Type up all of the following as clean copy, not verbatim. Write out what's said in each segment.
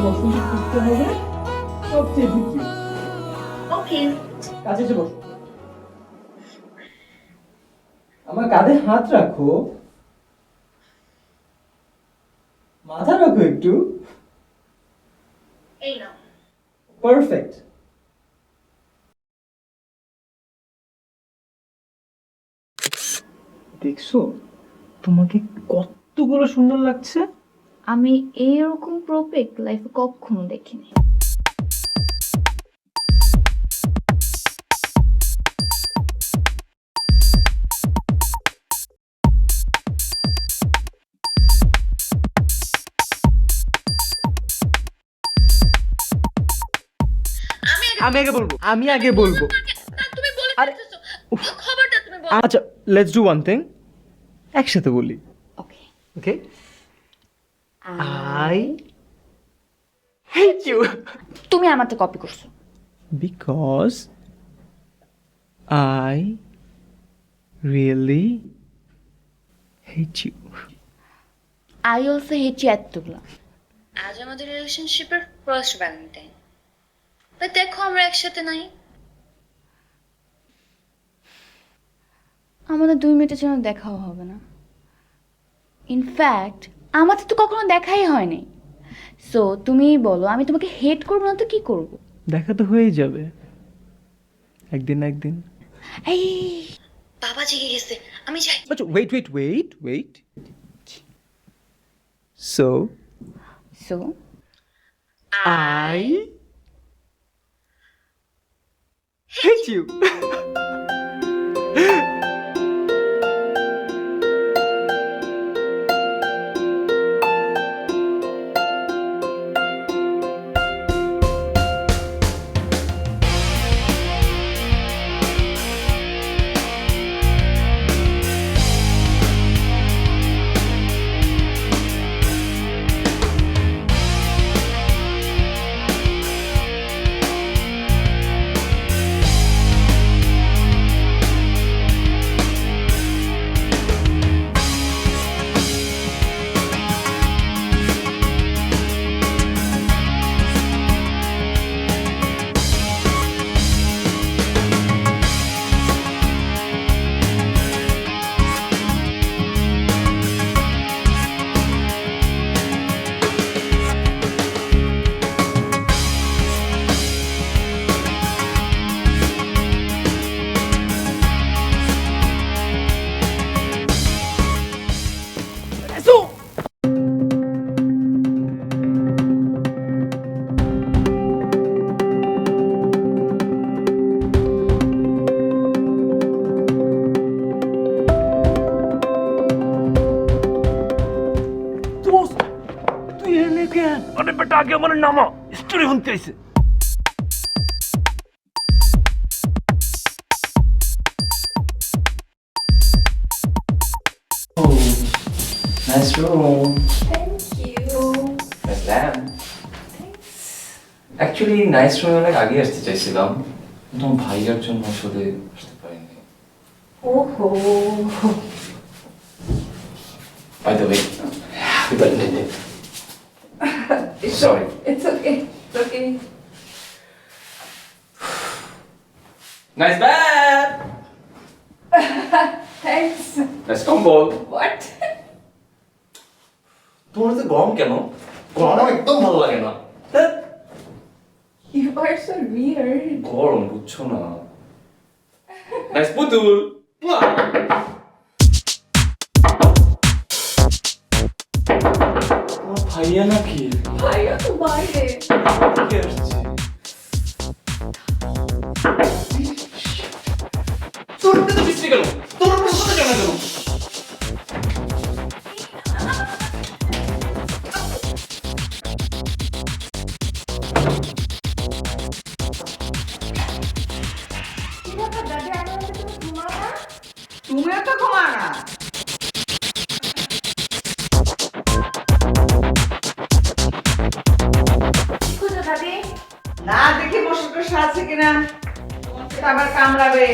পছন্দ করতে হবে সবচেয়ে দ্বিতীয়। ওকে। কাছে এসে বসো। আমার কাঁধে হাত রাখো, মাথা রাখো একটু। এই নাও। পারফেক্ট। দেখছো তোমাকে কতগুলো সুন্দর লাগছে। আমি এইরকম প্রোপেক লাইফে কখনো দেখিনি। আমি আগে বলবো। তুমি বলে আরে, ফেলতেছো। খবরটা তুমি বলো। আচ্ছা, লেটস ডু ওয়ান থিং, একসাথে বলি। ওকে। ওকে, আই হেট ইউ তুমি আমারটা কপি করছো। Because I really hate you. I also hate you এতগুলো। আজ আমাদের রিলেশনশিপের ফার্স্ট ভ্যালেন্টাইন। তাই দেখো আমরা একসাথে নাই। আমাদের 2 মিনিটের জন্য দেখাও হবে না। ইনফ্যাক্ট আমাদের তো কখনো দেখাই হয়নি। সো তুমিই বলো, আমি তোমাকে হেট করবো না তো কি করব? দেখা তো হয়েই যাবে একদিন না একদিন। এই বাবা জেগে গেছে, আমি যাই। আচ্ছা, wait. So so I hate you. তুই এনে কেন? আরে বেটা, আগে আমার নামা, স্টোরি শুনতে আইছে। Nice room. Thank you. Nice lamp. Actually, nice room অনেক আগে আসতে চাইছিলাম, কিন্তু আমার ভাইয়ার জন্য আসলে আসতে পারিনি। ওহো। By the way, happy birthday. Sorry. It's okay. It's okay. Nice bed. Thanks. Nice combo. What? তোমার তো গরম কেন? গরম আমার একদম ভালো লাগে না। ধ্যাৎ, You are so weird. গরম বুঝছো না। Nice পুতুল। বাহ! তোমার ভাইয়া নাকি? ভাইয়া তো বাইরে। কে আসছে? তোর হাতে তো বিশ্রী গেল। তোর উপর কথা জানা গেল। তুমিও তো ঘুমা না। কোথা দাদি? না দেখি বসে বসে আছে কিনা, তোমাকে তো আবার কামড়াবে।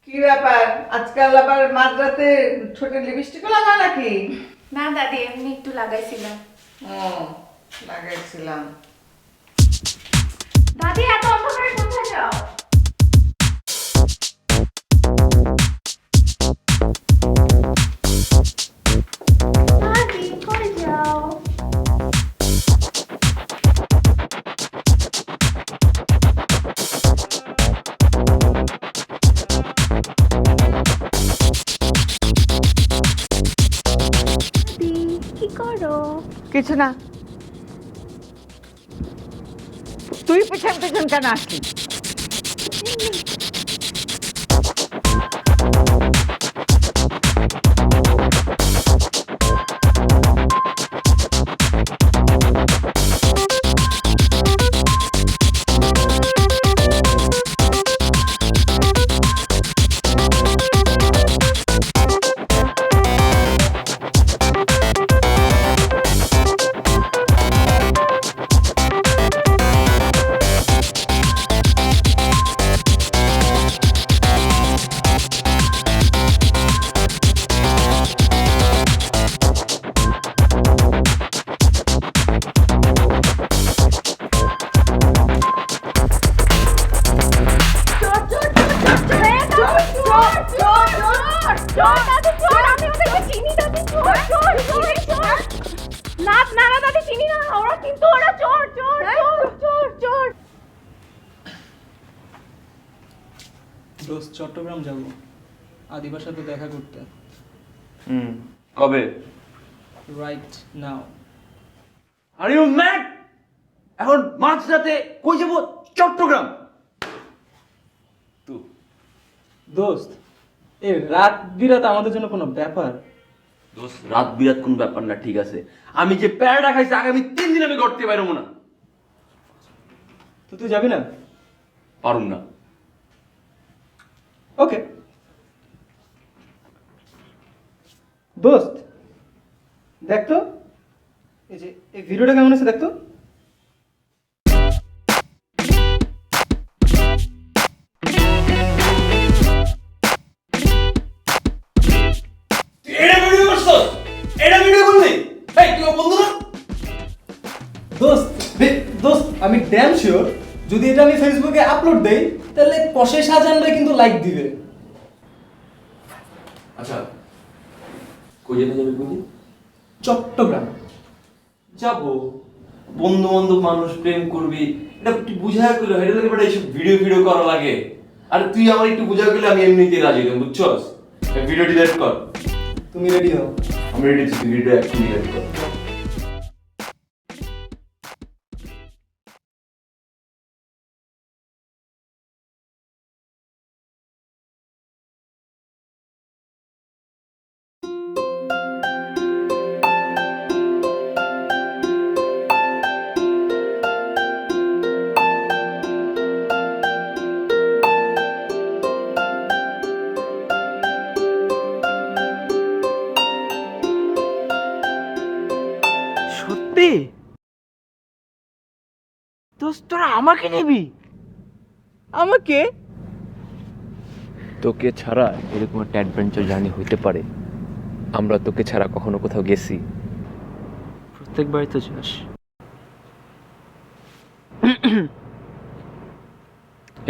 কি ব্যাপার আজকাল আবার মাঝরাতে ছোট লিপস্টিকও লাগা নাকি? না দাদি, এমনি একটু লাগাইছিলাম। ও, লাগাইছিলাম। দাদি, এত অন্ধকারে কোথায় যাও? দাদি, কই যাও? দাদি, কি করো? কিছু না। তুই পেছন পেছন কেন আসলি? দোস্ত, চট্টগ্রাম যাব আদিবার সাথে দেখা করতে। কবে? Right now. Are you mad? এখন মাঝরাতে কই যাব? চট্টগ্রাম? দোস্ত, এই রাত বিরাত আমাদের জন্য কোনো ব্যাপার? দোস্ত, রাত বিরাত কোন ব্যাপার না, ঠিক আছে। আমি যে প্যারাটা খাইছি আগামী 3 দিন আমি করতে পারবো না। তো তুই যাবি না? পারুম না। ওকে দোস্ত, দেখ তো এই যে এই ভিডিওটা কেমন আছে দেখ তো। এটা ভিডিও করছস? এটা ভিডিও করলি? এই তুই বন্ধু না? দোস্ত দোস্ত, আমি ড্যাম শিওর যদি এটা আমি ফেসবুকে আপলোড দেই তাহলে কষে শাহজাহানরা কিন্তু লাইক দিবে। আচ্ছা, কই যেতে যাবি বলি? চট্টগ্রাম যাবো। বন্ধু বান্ধব মানুষ, প্রেম করবি, এটা তুই বুঝায় করলে এটা লাগে বেটা, এইসব ভিডিও ভিডিও করা লাগে। আর তুই আমার একটু বুঝায় করলে আমি এমনিতেই রাজি হতাম, বুঝছস? ভিডিও ডিলিট কর। তুমি রেডি হও। আমি রেডি আছি, ভিডিও এখন ডিলিট কর। সত্যি? দোস্ত, তোরা আমাকে নিবি? আমাকে? তোকে ছাড়া এরকম একটা অ্যাডভেঞ্চার জার্নি হইতে পারে? আমরা তোকে ছাড়া কখনো কোথাও গেছি? প্রত্যেকবারই তো যাস।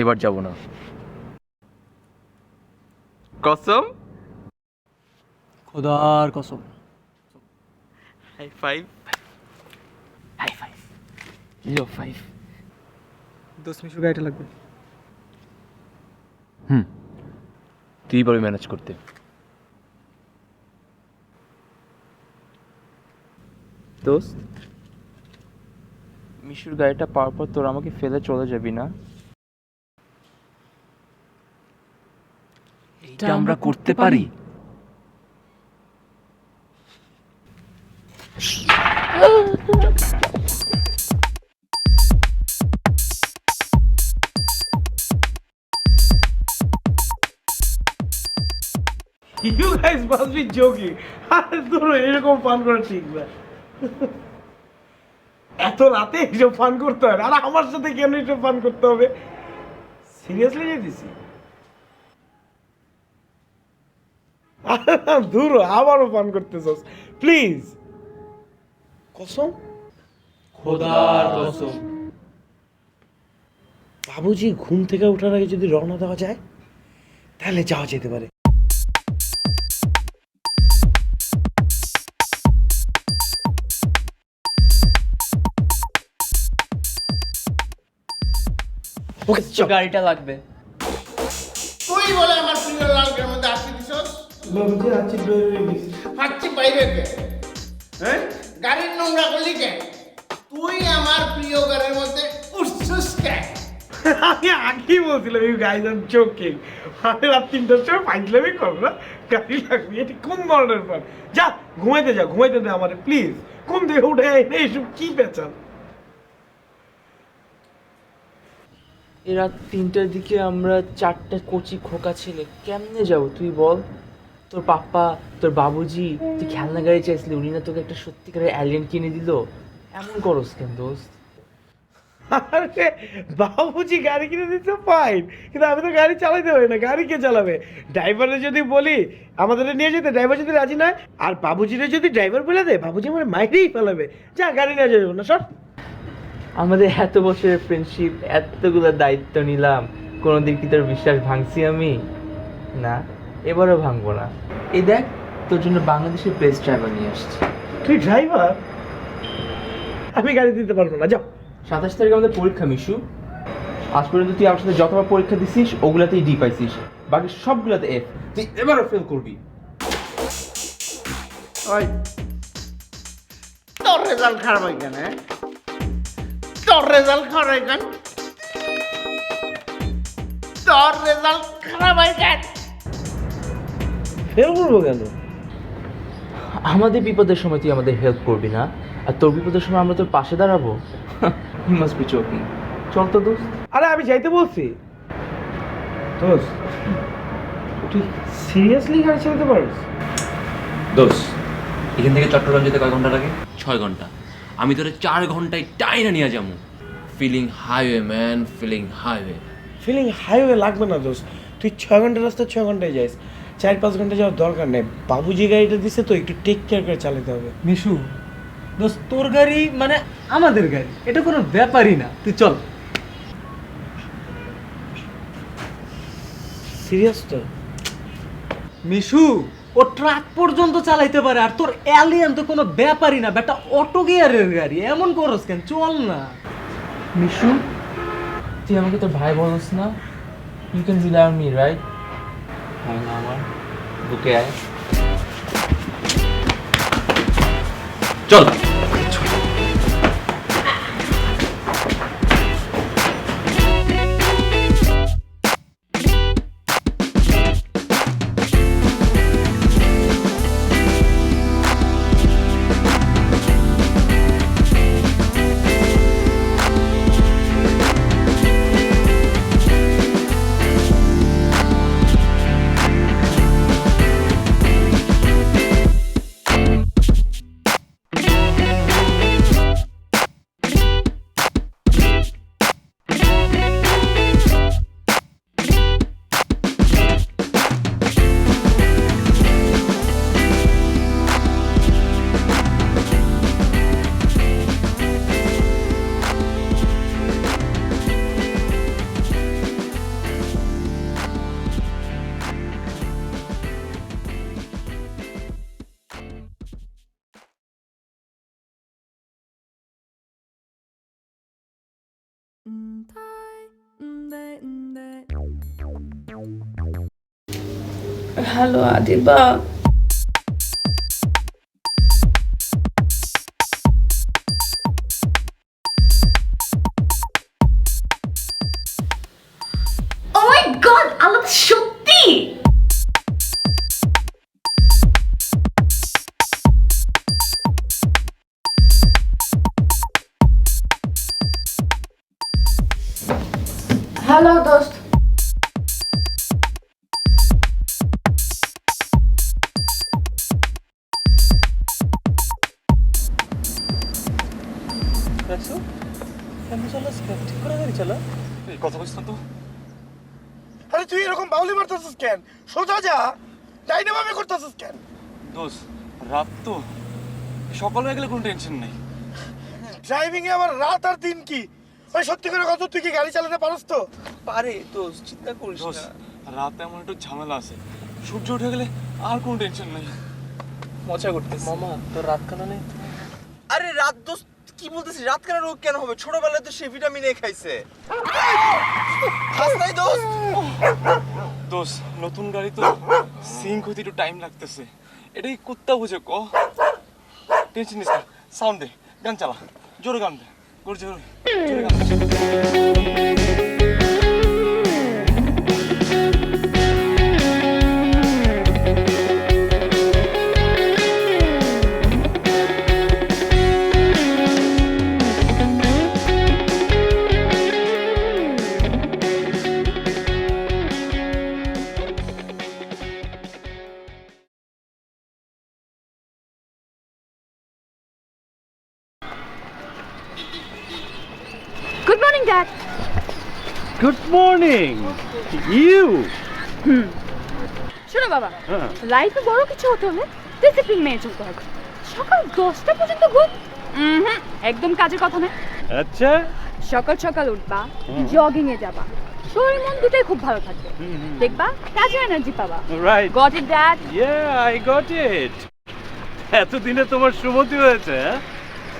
এবার যাব না। কসম? খোদার কসম। High five. High five. Low 5। দোস্ত, মিশুর গাড়িটা লাগবে। তুই পারবি ম্যানেজ করতে। দোস্ত, মিশুর গাড়িটা পাওয়ার পর তোর আমাকে ফেলে চলে যাবি না? এটা আমরা করতে পারি। You guys must be joking. আরে তোর এরকম ফান করা ঠিক না। এত রাতে এসব ফান করতে হয়? আর আমার সাথে কেন এসব ফান করতে হবে? সিরিয়াসলি যেতেছি? দূর আবারও পান করতেছস প্লিজ কসম খোদার কসম। বাবুজি ঘুম থেকে ওঠার আগে যদি রওনা দেওয়া যায় তাহলে যাওয়া যেতে পারে। ওকে চল। গাড়িটা লাগবে। তুই বলে আমার প্রিয় লালকের মধ্যে আসতে দিছস? বাবুজি আছি বের হয়ে গেছি। হাঁচি বাইরে কে? হ্যাঁ? গাড়ির নোংরা করলি কে? তুই আমার প্রিয় গাড়ির মধ্যে উঠছস কে? আমি আগেই বলছিলাম এই গাইজ আম জোকিং। মানে রাত 3টার সময় ফাইজলামি করো না, গাড়ি লাগবে। এটি কোন ধরনের পান? যা ঘুমাইতে দে আমারে প্লিজ। কোন থেকে উঠে এনে এইসব কি পেঁচান? এই রাত 3টার দিকে আমরা 4টা কচি খোকা ছেলে কেমনে যাব তুই বল? তোর পাপ্পা, তোর বাবুজি, তুই খেলনা গাড়ি চাইছিলি, উনি না তোকে একটা সত্যিকারের অ্যালিয়েন কিনে দিল। এমন করস কেন দোস্ত? আরে বাবুজি গাড়ি কিনে দিতে ফাইন, কিন্তু আমি তো গাড়ি চালাইতে পারি না। গাড়ি কে চালাবে? ড্রাইভারে যদি বলি আমাদের নিয়ে যেতে, ড্রাইভার যদি রাজি নয়, আর বাবুজিরে যদি ড্রাইভার বলে দেয়, বাবুজি আমার মাইরেই ফেলাবে। যা গাড়ি নিয়ে যাবো না সর। আমাদের এত বছরের ফ্রেন্ডশিপ, এতগুলো দায়িত্ব নিলাম, কোনোদিন কি তোর বিশ্বাস ভাঙছি আমি? না, এবারও ভাঙবো না। এই দেখ, তোর জন্য বাংলাদেশের বেস্ট ড্রাইভার নিয়ে আসছি। তুই ড্রাইভার? আমি গাড়ি দিতে পারবো না, যাও। 27 তারিখে আমাদের পরীক্ষা মিশু। আজ পর্যন্ত তুই আমার সাথে যতবার পরীক্ষা দিছিস ওগুলাতেই ডি পাইছিস, বাকি সবগুলাতে এফ। তুই এবারও ফেল করবি। ওই তোর রেজাল্ট খারাপ হয় কেন? তোর রেজাল্ট খারাপ হয় কেন? তোর রেজাল্ট খারাপ হয় কেন? ফেল করবো কেন? আমাদের বিপদের সময় তুই আমাদের হেল্প করবি না, আর তোর বিপদের সময় আমরা তোর পাশে দাঁড়াবো? You must be joking. চল তো দোস্ত। আরে আমি যাইতে বলছি। দোস্ত, তুই সিরিয়াসলি গাড়ি চালাতে পারিস? দোষ, এখান থেকে চট্টগ্রাম যেতে কয় ঘন্টা লাগে? 6 ঘন্টা। আমি তোরে 4 ঘন্টায় টাইনা নিয়ে যাবো। Feeling highway man, feeling highway. Feeling highway লাগবে না দোস্ত। তুই 6 ঘন্টা রাস্তা 6 ঘন্টায় যাইস, 4-5 ঘন্টা যাওয়ার দরকার নেই। বাবুজি গাড়িটা দিছে তো, একটু টেক কেয়ার করে চালাতে হবে। মিশু দোস্ত, তোর গাড়ি মানে আমাদের গাড়ি, এটা কোনো ব্যাপারই না। তুই চল। সিরিয়াস তো? মিশু ও ট্রাক পর্যন্ত চালাইতে পারে, আর তোর অ্যালিয়ান তো কোনো ব্যাপারই না বেটা, অটো গিয়ারের গাড়ি। এমন করস কেন? চল না। মিশু, তুই আমাকে তোর ভাই বলস না? You can rely on me, right? হয় না আমার বুকে আয়। চল। Hello Adiba. Oh my god, আলাদা সত্যি। হ্যালো দোস্ত। আরে তুই এরকম বাউলি মারতেছিস কেন? সোজা যা। ডাইনে ভাবে করতেছিস কেন? দোস্ত রাত তো, সকাল হয়ে গেলে কোনো টেনশন নেই। ড্রাইভিং এ আবার রাত আর দিন কি? ওই সত্যি করে কত, তুই কি গাড়ি চালাতে পারস তো? পারে দোস্ত, চিন্তা করিস দোস্ত না। রাতে এমন একটু ঝামেলা আছে, সূর্য উঠে গেলে আর কোনো টেনশন নেই। মজা করতেছিস। মামা তোর রাত কানা নেই? আরে রাত দোস্ত কি বলতেছিস? রাত কেন রোগ কেন হবে? ছোটবেলায় তো সে ভিটামিন এ খাইছে। খাস নাই দোস্ত? দোস্ত নতুন গাড়ি তো, সিঙ্ক হতে একটু টাইম লাগতেছে। এটাই কুত্তা বুঝে ক। টেনশন নিস না, সাউন্ড দে, গান চালা, জোরে গান দে, জোরে জোরে গান দে। Good morning dad. Good morning you. শোনো বাবা, লাইফে বড় কিছু হতে হলে ডিসিপ্লিন মেনে চলতে হবে। সকাল 10টা পর্যন্ত ঘুম একদম কাজের কথা না। আচ্ছা, সকাল সকাল উঠবা, জগিং এ যাবা, শরীর মন দুটোই খুব ভালো থাকবে। দেখবা কাজে এনার্জি পাবা। Right. Got it dad? Yeah, I got it. এতদিনে তোমার সুমতি হয়েছে,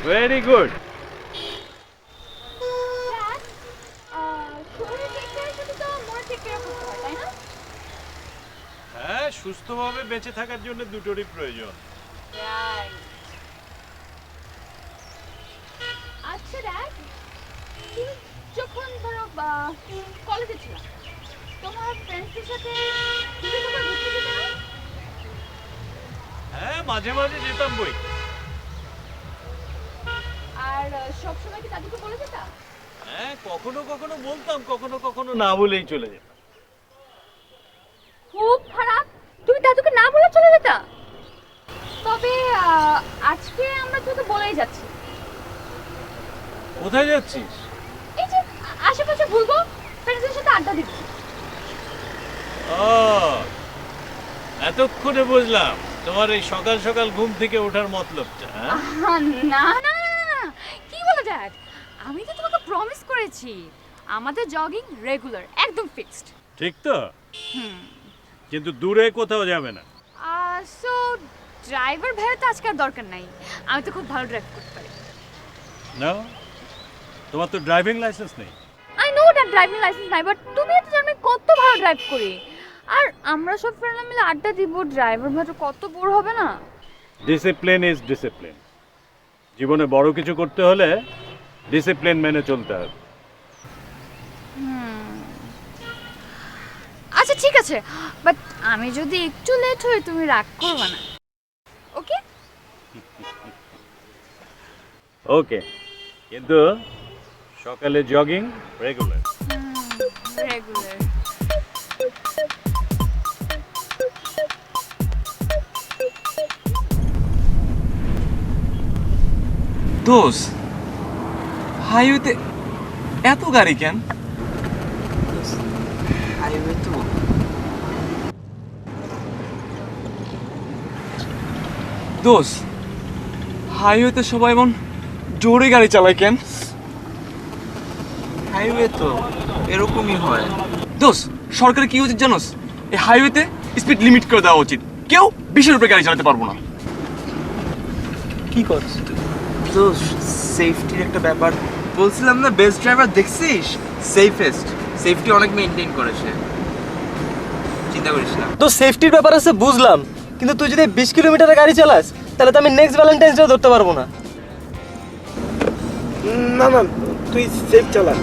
ভেরি গুড। হ্যাঁ, সুস্থভাবে বেঁচে থাকার জন্য দুটোরই প্রয়োজন। আচ্ছা ড্যাড, তুমি যখন ধরো কলেজে ছিল, তোমার ফ্রেন্ডসদের সাথে তুমি কোথাও ঘুরতে যেতে না? হ্যাঁ, মাঝে মাঝে যেতাম বই। আর সবসময় কি দাদুকে বলে যেতা? হ্যাঁ, কখনো কখনো বলতাম, কখনো কখনো না বলেই চলে যেতাম। খুব খারাপ, তুমি দাদুকে না বলে চলে যেতা। তবে আজকে আমরা তোকে বলেই যাচ্ছি। কোথায় যাচ্ছিস? এই যে আশেপাশে ঘুরবো, ফ্রেন্ডসদের সাথে আড্ডা দিব। ও, এতক্ষণে বুঝলাম তোমার এই সকাল সকাল ঘুম থেকে ওঠার মতলবটা। না না না না, কি বলে ড্যাড, আমি তো তোমাকে প্রমিস করেছি আমাদের জগিং রেগুলার, একদম ফিক্সড। ঠিক তো? কিন্তু দূরে কোথাও যাবে না। সো ড্রাইভার ভাইয়ের তো আজকে আর দরকার নাই, আমি তো খুব ভালো ড্রাইভ করতে পারি। না, তোমার তো ড্রাইভিং লাইসেন্স নেই। I know that driving licence নাই, বাট তুমি তো জানো আমি কত ভালো ড্রাইভ করি। আর আমরা সব ফ্রেন্ডরা মিলে আড্ডা দিব, ড্রাইভার ভাই তো কত বোর হবে না। Discipline is discipline. জীবনে বড় কিছু করতে হলে ডিসিপ্লিন মেনে চলতে হবে। আচ্ছা ঠিক আছে, বাট আমি যদি একটু লেট হই তুমি রাগ করবে না, ওকে? ওকে, কিন্তু সকালে জগিং রেগুলার। রেগুলার। দোস্ত হাইওয়েতে এত গাড়ি কেন? হাইওয়ে তো দোস্ত হাইওয়েতে সবাই এমন জোরে গাড়ি চালায় কেন? হাইওয়ে তো এরকমই হয়। দোস্ত সরকারের কি উচিত জানোস? এই হাইওয়েতে স্পিড লিমিট করে দেওয়া উচিত, কেউ 20-এর উপরে গাড়ি চালাতে পারবো না। কি করছিস তো? সেফটির একটা ব্যাপার বলছিলাম না, বেস্ট ড্রাইভার দেখছিস? সেফটি অনেক মেইনটেইন করে সে, চিন্তা করিস না। তো সেফটির ব্যাপার আছে বুঝলাম, কিন্তু তুই যদি 20 কিলোমিটারের গাড়ি চালাস তাহলে তো আমি নেক্সট ভ্যালেন্টাইন্স ডে ধরতে পারবো না। না না, তুই সেফ চালা।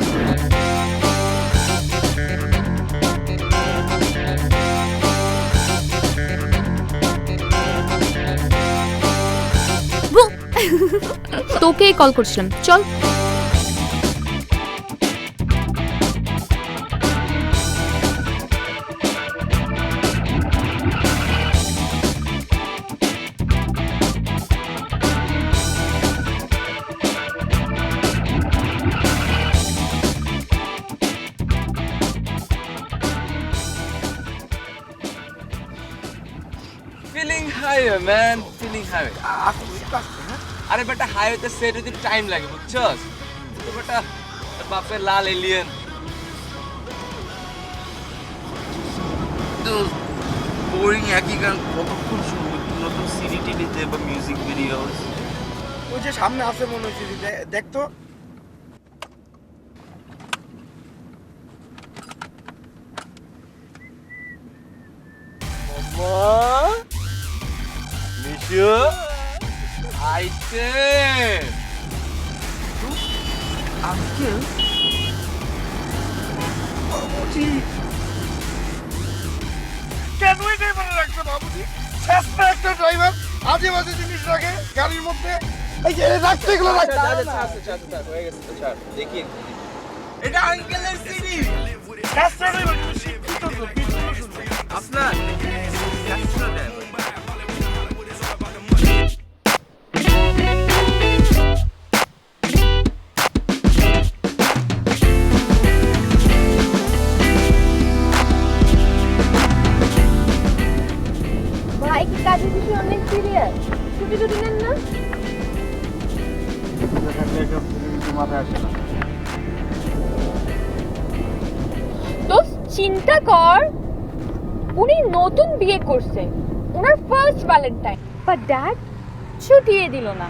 তোকেই কল করছিলাম, চল। Feeling highway man, feeling highway. আরে বেটা হাইওয়েতে সেট হতে টাইম লাগে বুঝছস? তো বেটা বাপের লাল এলিয়েন। বোরিং একই গান কতক্ষণ শুনবো? নতুন সিডি টিডিতে বা মিউজিক ভিডিওস। ওই যে সামনে আছে মনে হচ্ছে, দেখ তো। মিশু আইছে আঙ্কেল। কেন এই ড্রাইভার রাখছে বাবুজি? শেষটা একটা ড্রাইভার আজে বাজে জিনিস রাখে গাড়ির মধ্যে। এই যে রাখতে এগুলো রাখতে হয়ে গেছে তো ছাড়, দেখি এটা আঙ্কেলের সিডি। শেষটা ড্রাইভার শিক্ষিত তো, আপনার ভাই কি কাজের বিষয়ে অনেক সিরিয়াস, ছুটি ছুটি নেন না? দোস্ত চিন্তা কর, উনি নতুন বিয়ে করছে, ওনার ফার্স্ট ভ্যালেন্টাইন, বাট ড্যাড ছুটিয়ে দিল না।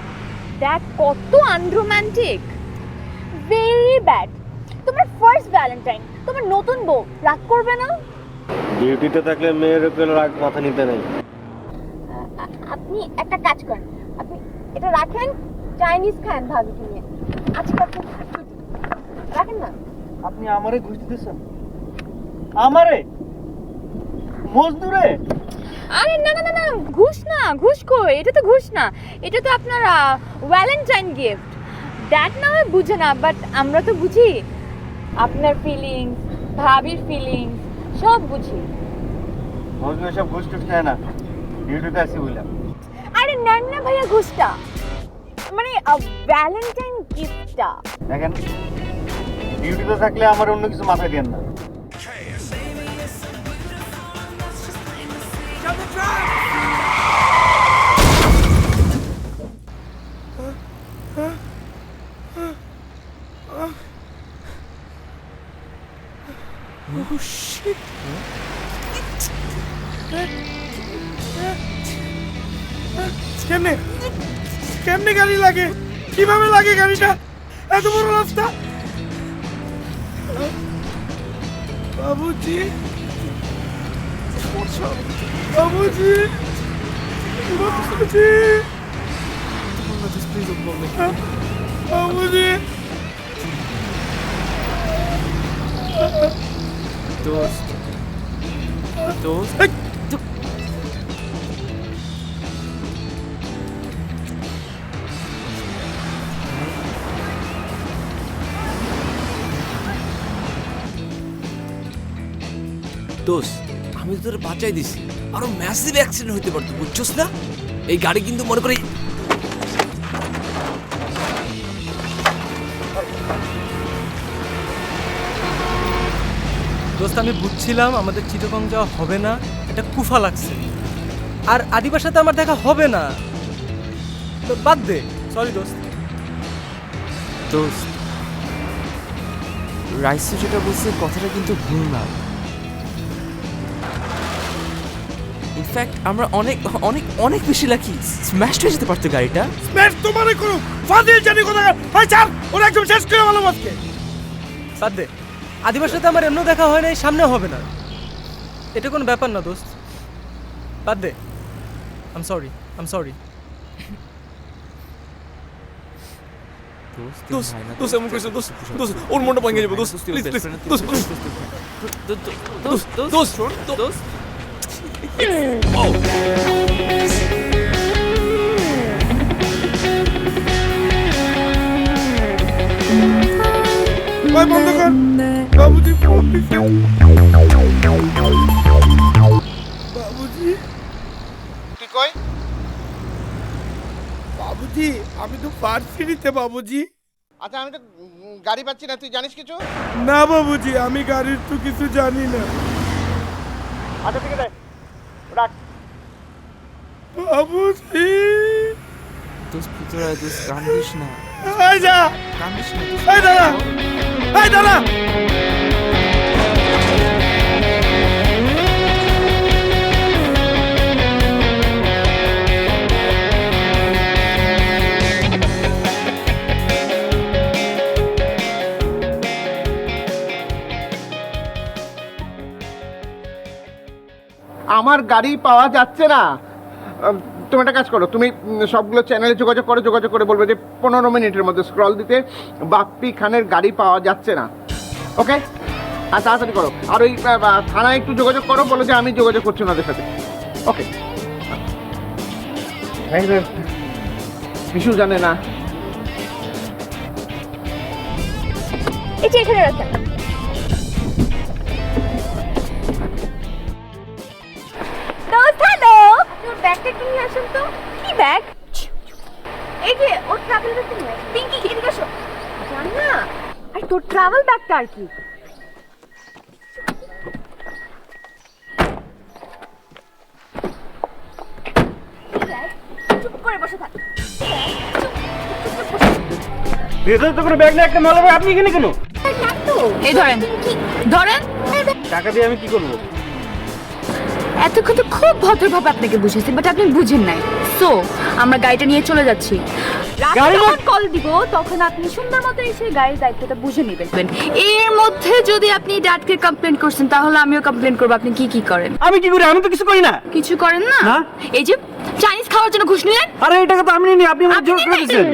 ড্যাড কত আনরোম্যান্টিক, ভেরি ব্যাড। তোমার ফার্স্ট ভ্যালেন্টাইন, তোমার নতুন বউ রাগ করবে না? ডিউটিতে থাকলে মেয়ের উপর রাগ মাথা নিতে নেই। আপনি একটা কাজ করেন, আপনি এটা রাখেন, চাইনিজ খান ভাবিকে নিয়ে। আজকে আপনি ছুটি রাখেন না। আপনি আমারে ঘুষ দিতেছেন? আমারে মজদুরে? আরে না না না না, ঘুষ না, ঘুষ কই? এটা তো ঘুষ না, এটা তো আপনার ভ্যালেন্টাইন গিফট। দ্যাট না হয় বুঝে না, বাট আমরা তো বুঝি। আপনার ফিলিংস, ভাবির ফিলিংস সব বুঝি। মজদুর সব ঘুষ টুস খায় না, ডিউটিতে আসি বললাম। আরে নেন না ভাইয়া ঘুষটা, মানে ভ্যালেন্টাইন গিফটটা। দেখেন, ডিউটিতে থাকলে আমার অন্য কিছু মাথায় দেন না। কেমনে কেমনে গাড়ি লাগে? কিভাবে লাগে গাড়িটা? এত বড় রাস্তা। বাবুজি, বাবুজি, বাবুজি, বাবুজি। দোস্ত দোস্ত দোস্ত, আমি তো তোর বাঁচাই দিছি, আরো ম্যাসিভ অ্যাক্সিডেন্ট হইতে পারতো, বুঝছস না? এই গাড়ি কিন্তু মনে করি দোস্ত আমি বুঝছিলাম আমাদের চিটাগং যাওয়া হবে না, এটা কুফা লাগছে। আর আদিবার সাথে আমার দেখা হবে না, তো বাদ দে। সরি দোস্ত। দোস্ত রাইসু যেটা বলছে কথাটা কিন্তু ভুল না। ইনফ্যাক্ট আমরা অনেক অনেক অনেক বেশি লাকি, স্ম্যাশ হয়ে যেতে পারতো গাড়িটা। স্ম্যাশ তোমারে করো, ফাজিল জানি কথা। ভাই ছাড়, ওরা একদম শেষ করে ভালো আজকে। বাদ দে, আদিবার সাথে আমার এমনও দেখা হয় নাই, সামনেও হবে না, এটা কোনো ব্যাপার না দোস্ত। বাদ দে, I am sorry, I am sorry. দোস্ত দোস্ত এমন করিস না, দোস্ত দোস্ত ওর মনটা ভাঙে যাবে, দোস্ত প্লিজ প্লিজ দোস্ত দোস্ত দোস্ত দোস্ত। ভাই বন্ধ কর, বাবুজি। বাবুজি কি কই? বাবুজি আমি তো পারছি নিতে বাবুজি। আচ্ছা আমি তো গাড়ি পাচ্ছি না, তুই জানিস কিছু? না বাবুজি, আমি গাড়ির তো কিছু জানি না। আচ্ছা ঠিক আছে, রাখ। বাবুজি দোস্ত ভিতরে আয়, দোস্ত কান্দিস না, এই যা কান্দিস না দোস্ত। এই দাঁড়া এই দাঁড়া আমার গাড়ি পাওয়া যাচ্ছে না। তুমি একটা কাজ করো, তুমি সবগুলো চ্যানেলে যোগাযোগ করে বলবে যে 15 মিনিটের মধ্যে স্ক্রল দিতে বাপ্পি খানের গাড়ি পাওয়া যাচ্ছে না। ওকে, আর তাড়াতাড়ি করো। আর ওই থানায় একটু যোগাযোগ করো, বলো যে আমি যোগাযোগ করছি ওনাদের সাথে। ওকে। কিছু জানে না। এই যে এখানে রাখেন। দোস্ত হ্যালো, তোর ব্যাগটা কি নিয়ে আসুন তো। কি ব্যাগ? এই যে ওর ট্রাভেল ব্যাগটা নিয়ে আয়। পিঙ্কি এদিকে আসো। জান না, আর তোর ট্রাভেল ব্যাগটা আর কি? চুপ করে বসে থাক। ভেতরে তো কোনো ব্যাগ নেই, একটা মালা ব্যাগ। আপনি এখানে কেন? এই ধরেন ধরেন। টাকা দিয়ে আমি কি করবো? এতক্ষণ তো খুব ভদ্রভাবে আপনাকে বুঝেছি, বাট আপনি বুঝেন নাই। সো আমরা গাড়িটা নিয়ে চলে যাচ্ছি। গাড়ি যখন কল দিব তখন আপনি সুন্দর মতো এসে গাড়ির দায়িত্বটা বুঝে নেবেন। এর মধ্যে যদি আপনি ড্যাডকে কমপ্লেন করছেন তাহলে আমিও কমপ্লেন করবো। আপনি কি কি করেন? আমি কি করি? আমি তো কিছু করি না। কিছু করেন না? না। এই যে চাইনিজ খাওয়ার জন্য ঘুষ নিলেন। আরে এই টাকা তো আমি নিইনি, আপনি আমাকে জোর করে দিয়েছেন।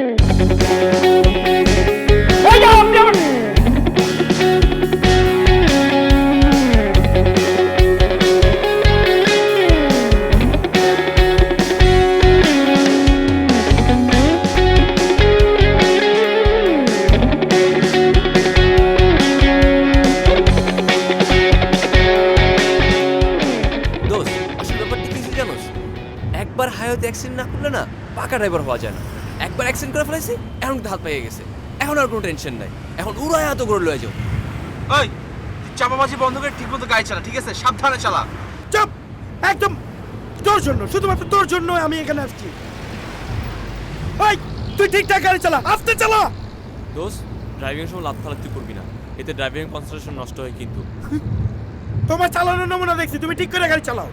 দোস্ত আসলে ব্যাপারটা কিছু জানোস, একবার হাইওয়েতে অ্যাক্সিডেন্ট না করলে না পাকা ড্রাইভার হওয়া যায় না। একবার অ্যাক্সিডেন্ট করে ফেলাইছি, এখন কিন্তু হাত পাইয়ে গেছে, এখন আর কোনো টেনশন নাই। এখন উড়ায় হাত করে লয়ে যাও। ওই চাপাবাজি বন্ধ করে ঠিকমতো গাড়ি চালা, ঠিক আছে? সাবধানে চালা। চুপ, একদম তোর জন্য, শুধুমাত্র তোর জন্য আমি এখানে আসছি। ওই তুই ঠিকঠাক গাড়ি চালা, আস্তে চালা। দোস্ত ড্রাইভিং সময় লাত ফালাত তুই করবি না, এতে ড্রাইভিং কনসেন্ট্রেশন নষ্ট হয় কিন্তু। তোমার চালানোর নমুনা দেখছি, তুমি ঠিক করে গাড়ি চালাও।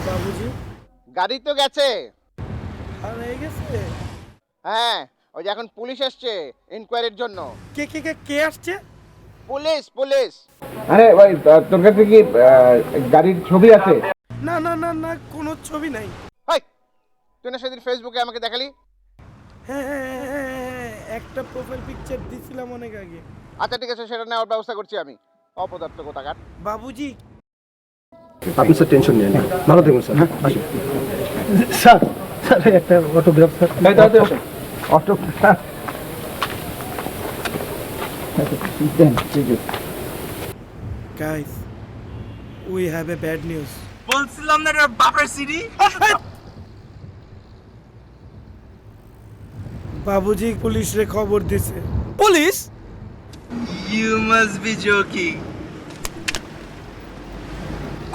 বাবুজি গাড়ি তো গেছে। আর হয়ে গেছে? হ্যাঁ, ওই যে এখন পুলিশ এসছে ইনকোয়ারির জন্য। কে কে কে কে আসছে? পুলিশ। আরে ভাই, তোর কাছে কি গাড়ির ছবি আছে? না না না না, কোনো ছবি নাই। হাই, তুই না সেদিন ফেসবুকে আমাকে দেখালি। হ্যাঁ, একটা প্রোফাইল পিকচার দিছিলাম অনেক আগে। আচ্ছা ঠিক আছে, সেটা নেওয়ার ব্যবস্থা করছি আমি। অপদার্থ কোথাকার। বাবুজি আপনি স্যার টেনশন নেন না, ভালো থাকুন স্যার। হ্যাঁ আসুন স্যার, স্যার একটা অটোগ্রাফ স্যার। অটোগ্রাফ দেন। Guys, we have a bad news. বলছিলাম না এটা বাপের সিডি। বাবুজি পুলিশে খবর দিছে। Police? You must be joking.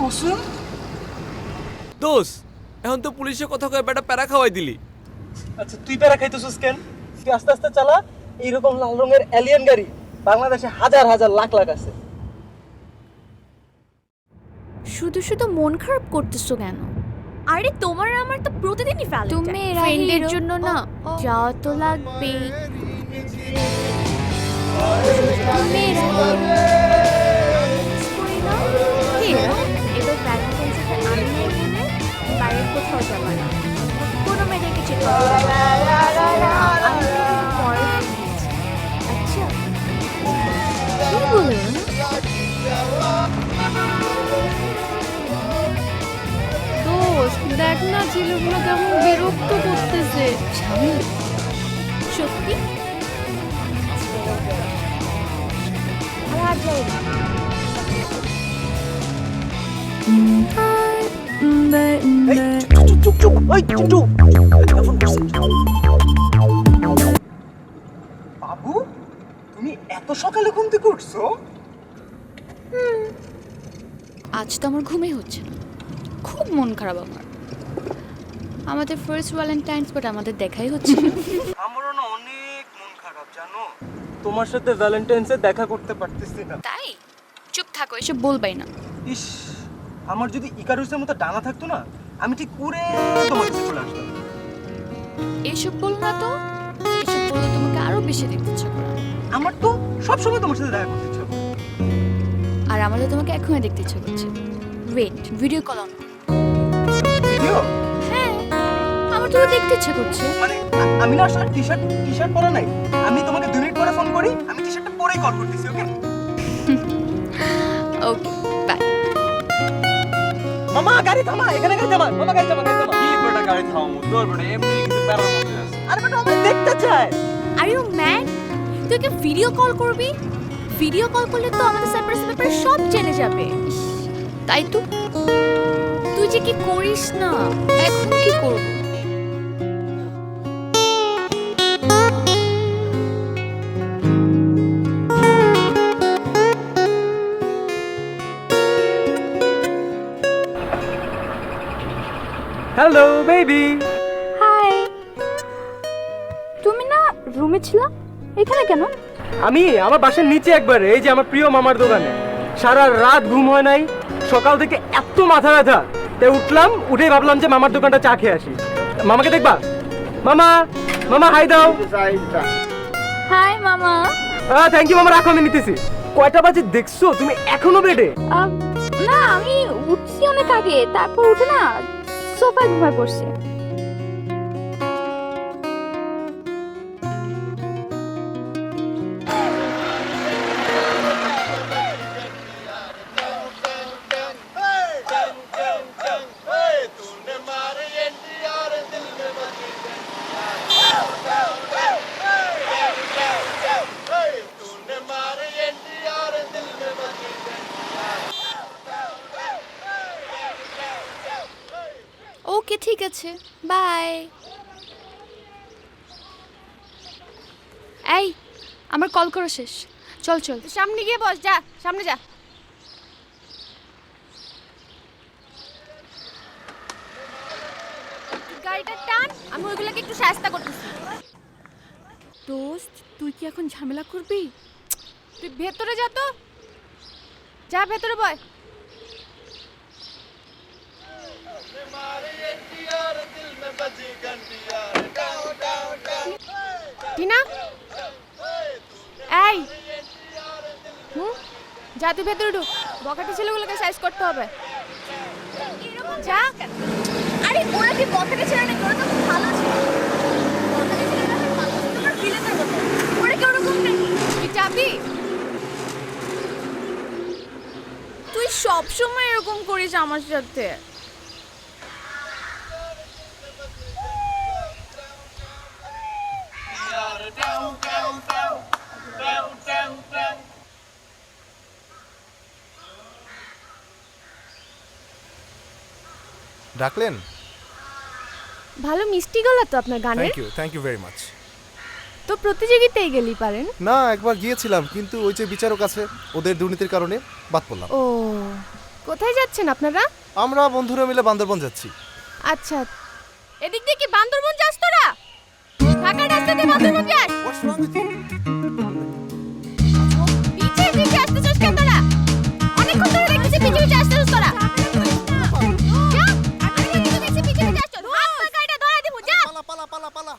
কসম? দোস্ত এখন তো পুলিশের কথা কয়ে বেটা প্যারা খাওয়াই দিলি। আচ্ছা তুই প্যারা খাইতেছিস কেন? তুই আস্তে আস্তে চালা। এইরকম লাল রঙের এলিয়েন গাড়ি বাংলাদেশে হাজার হাজার লাখ লাখ আছে। শুধু শুধু মন খারাপ করতেছো কেন? আরে তোমার আমার তো প্রতিদিনই ভ্যালেন্টাইন। তুমি ফ্রেন্ডের জন্য না যাওয়া তো লাগবে। এবার ভ্যালেন্টাইন সাথে আমি গেলে বাইরে কোথাও যাবা না, কোনো মেয়েদেরকে চেক করবে না। আচ্ছা কি বলুন? দোস্ত দেখ না ছেলেগুলো কেমন বিরক্ত করতেছে। সত্যি আর যাই না। চুপ চুপ, ওই চুপ চুপ। বাবু তুমি তো সকালে ঘুম থেকে উঠছো? আজ তো আমার ঘুমই হচ্ছে না, খুব মন খারাপ আমার। আমাদের ফার্স্ট ভ্যালেন্টাইন্স, বাট আমাদের দেখাই হচ্ছে না। আমারও না অনেক মন খারাপ জানো, তোমার সাথে ভ্যালেন্টাইন্সে দেখা করতে পারতেছি না। তাই চুপ থাকো, এসব বলবাই না। ইস, আমার যদি ইকারুসের মতো ডানা থাকতো না, আমি ঠিক উড়ে তোমার কাছে চলে আসতাম। এসব বল না তো, এসব বললে তোমাকে আরো বেশি দেখতে ইচ্ছা করে। আমার তো সবসময় তোমার সাথে দেখা করতে ইচ্ছা করে। আর আমার তো তোমাকে এখনই দেখতে ইচ্ছা করছে। Wait, video call on. Video? হ্যাঁ, আমার তো দেখতে ইচ্ছা করছে। মানে আমি না আসলে টি-শার্ট পরা নাই, আমি তোমাকে 2 মিনিট পরে ফোন করি, আমি টি-শার্টটা পরেই কল করতেছি। ওকে ওকে, বাই। মামা গাড়ি থামা, এখানে গাড়ি থামা, মামা গাড়ি থামা, কি বেটা গাড়ি থামামু তোর বেটা এমনি কিছু প্যারার মধ্যে আছে। আরে বেটা আমি দেখতে চাই। Are you mad? তুই কি ভিডিও কল করবি? ভিডিও কল করলে তো আমাদের সারপ্রাইজ ব্যাপারে সব জেনে যাবে। তাই তো, তুই যে কি করিস না, এখন কি করব? Hello baby. হাই, তুমি না রুমে ছিলা, এখানে কেন? আমি আমার বাসার নিচে একবার, এই যে আমার প্রিয় মামার দোকানে সারা রাত ঘুম হয় নাই, সকাল থেকে এত মাথা ব্যথা, তাই উঠলাম, উঠে ভাবলাম যে মামার দোকানটা চা খেয়ে আসি। মামাকে দেখবা? মামা, মামা হাই দাও। হাই মামা। থ্যাংক ইউ মামা, রাখো আমি নিতেছি। কয়টা বাজে দেখছো তুমি এখনো বেডে? না, আমি উঠছি অনেক আগে, তারপর উঠে না সোফায় ঘুমায় পড়ছি। ওকে, ঠিক আছে, বাই। এই, আমার কল করা শেষ, চল চল। সামনে গিয়ে বস, যা সামনে যা। গাড়িটা টান, আমি ওইগুলোকে একটু শায়েস্তা করতেছি। দোস্ত, তুই কি এখন ঝামেলা করবি? তুই ভেতরে যা, তো যা ভেতরে বয়। টিনা, এই যা, তুই ভেতরে ঢুক, বকাটি ছেলেগুলোকে সাইজ করতে হবে। যা। আরে ওরা কি বকাটি ছেলে নাকি? ওরা তো ভালো ছিল। বকাটি ছেলেরা ভালো ছিল, তোমার ভিলেনের মতো। ওরা কি ওরকম নাকি? তুই যাবি? তুই সবসময় এরকম করিস আমার সাথে। ডাকলেন? ভালো মিষ্টি গলা তো আপনার গানের। Thank you very much. তো প্রতিযোগিতায় গেলি পারেন? না, একবার গিয়েছিলাম, কিন্তু ওই যে বিচারক আছে, ওদের দুর্নীতির কারণে বাদ পড়লাম। ও, কোথায় যাচ্ছেন আপনারা? আমরা বন্ধুরা মিলে বান্দরবন যাচ্ছি। আচ্ছা, এদিক দিয়ে কি বান্দরবন যাস তোরা? ঢাকার রাস্তা দিয়ে বান্দরবন যাস? পিছে পিছে আসতেছিস কেন তোরা? অনেকক্ষণ ধরে দেখতেছি পিছে পিছে আসতেছিস তোরা। যা, আমি কিন্তু পিছে পিছে আসছিস। হাত পা গাড়িটা ধরে দিব, যা। পালা।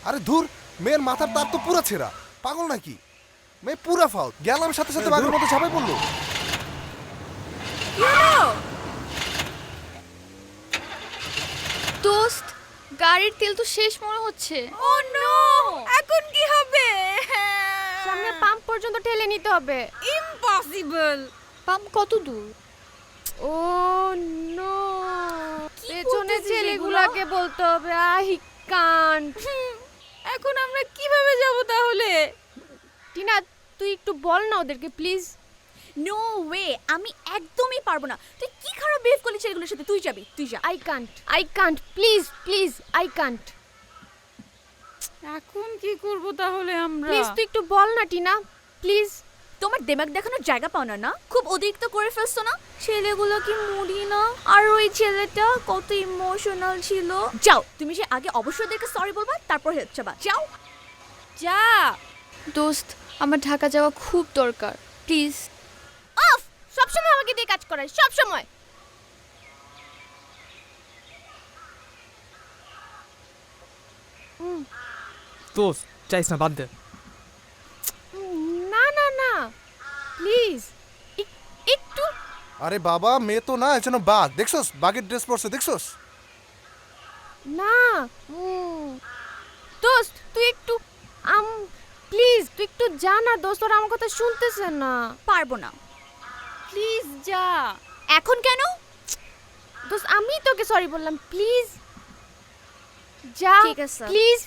আরে ধুর, মেয়ের মাথার তার তো পুরো ছেঁড়া, পাগল নাকি? মেয়ে পুরা ফাউল, গেলাম সাথে সাথে বাঘের মতো ঝাঁপাই পড়লো। দোস্ত, গাড়ির তেল তো শেষ মনে হচ্ছে। ও নো, এখন কি হবে? সামনে পাম্প পর্যন্ত ঠেলে নিতে হবে। ইম্পসিবল। পাম্প কত দূর? ও নো, পেছনে ছেলেগুলোকে বলতে হবে আই কান্ট। এখন আমরা কিভাবে যাব তাহলে? টিনা, তুই একটু বল না ওদেরকে প্লিজ। নো ওয়ে, আমি একদমই পারবো না। তুই কি খারাপ বিহেভ করলি ছেলেগুলোর সাথে, তুই যাবি, তুই যা। I can't please I can't. এখন কি করব তাহলে আমরা? প্লিজ তুই একটু বল না টিনা, প্লিজ। তোমার দেমাগ দেখানোর জায়গা পাও না? খুব অতিরিক্ত করে ফেলছো না? ছেলেগুলো কি মুডি না? আর ওই ছেলেটা কত ইমোশনাল ছিল। যাও, তুমি সে আগে অবশ্যই ওদেরকে সরি বলবা, তারপর হেল্প চাবা। যাও যা। দোস্ত, আমার ঢাকা যাওয়া খুব দরকার, প্লিজ। অফ, সবসময় আমাকে দিয়ে কাজ করায়, সবসময়। দোস্ত চাইছ না, বাদ দে। না না না, প্লিজ একটু। আরে বাবা, মেয়ে তো না, যেন বাঘ। দেখছস বাঘের ড্রেস পরছে, দেখছস? না দোস্ত, তুই একটু প্লিজ তুই একটু যা না দোস্ত, ওরা আমার কথা শুনতেছে না। পারবো না, প্লিজ যা। এখন কেন দোস্ত? আমি তোকে সরি বললাম, প্লিজ যা। ঠিক আছে, প্লিজ।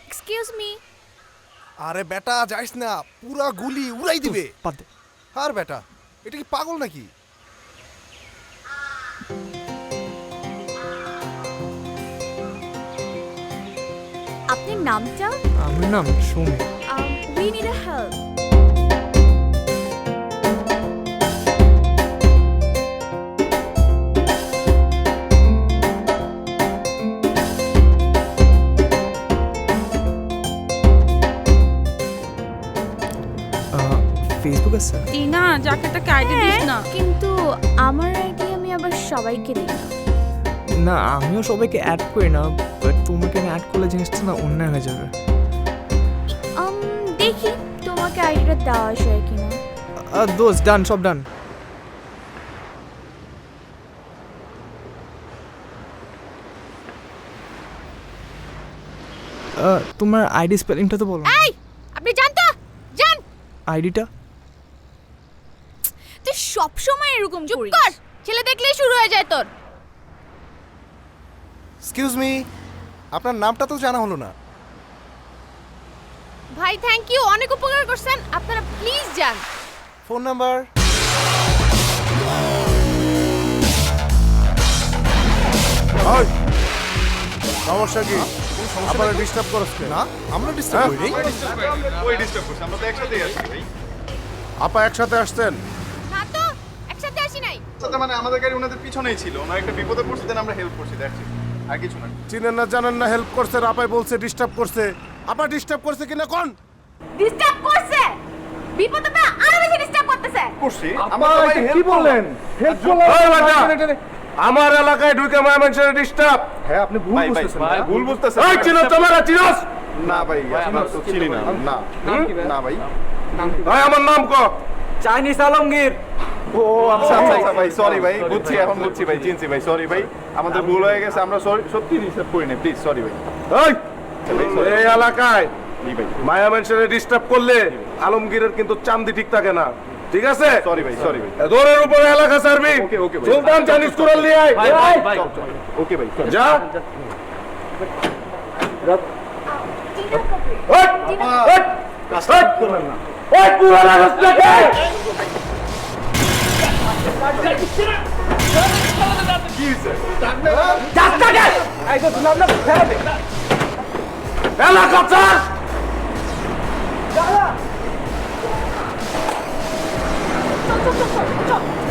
Excuse me. আরে বেটা যাইস না, পুরা গুলি উড়াই দিবে। বাদ দে। আর বেটা, এটা কি পাগল নাকি? আপনার নামটা? আমার নাম Soumi. We need a help. Facebook আছে? টিনা, জ্যাকেটটাকে আইডি দিস না। কিন্তু আমার আইডি আমি আবার সবাইকে দিই না। না, আমিও সবাইকে অ্যাড করি না, বাট তোমাকে অ্যাড করলে জিনিসটা না অন্যায় হয়ে যাবে। দেখি তোমাকে আইডিটা দেওয়া যায় কিনা। দোস্ত ডান, সব ডান। তোমার আইডি স্পেলিংটা তো বলো। এই, আপনি জানতো? জান আইডিটা? তুই সব সময় এরকম চুপ কর, ছেলে দেখলেই শুরু হয়ে যায় তোর। এক্সকিউজ মি, আপনার নামটা তো জানা হলো না। ভাই থ্যাংক ইউ, অনেক উপকার করছেন। আপনারা প্লিজ যান। Phone number? সমস্যা কি? আপনারা ডিস্টার্ব করছ না? আমরা ডিস্টার্ব করি নাই। ওই ডিস্টার্ব করছে, আমরা তো একসাথেই আসছি ভাই। আপা একসাথে আসছেন? না তো, একসাথে আসি নাই। সাথে মানে আমাদের গাড়ি ওনাদের পিছনেই ছিল, ওনার একটা বিপদে পড়ছে, দেন আমরা হেল্প করছি, দেখছি আর কিছু না। চিনেন না জানেন না, হেল্প করছে। আপাই বলছে ডিস্টার্ব করছে। আপা ডিস্টার্ব করছে কিনা কোন? ডিস্টার্ব করছে, বিপদে পড়ে আরো বেশি ডিস্টার্ব করতেছে। করছি আপা কি বললেন? হেল্প করলেন? আমার এলাকায় ঢুকে ময়মনসিংহের ডিস্টার্ব। হ্যাঁ আপনি ভুল বুঝতেছেন, ভুল বুঝতেছেন। এই চিনো তোমারা চিনোস? না ভাই, আমরা তো চিনি না। না না ভাই, ভাই আমার নাম ক? চাইনিজ আলমগীর। ও আচ্ছা আচ্ছা ভাই, সরি ভাই, বুঝছি, এখন বুঝছি ভাই, চিনছি ভাই, সরি ভাই, আমাদের ভুল হয়ে গেছে, আমরা সত্যি ডিস্টার্ব করি না, প্লিজ সরি ভাই। এই এলাকায় জি ভাই, মায়ামেন্সিংহের ডিস্টার্ব করলে আলমগীরের কিন্তু চান্দি ঠিক থাকে না, ঠিক আছে? সরি ভাই, সরি ভাই। দৌড়ের উপরে এলাকা সার্ভিং। ওকে ওকে ভাই, সুলতান চাইনিজ কুরাল নিয়ে আয়। ওকে ভাই, যা। এলাকা চার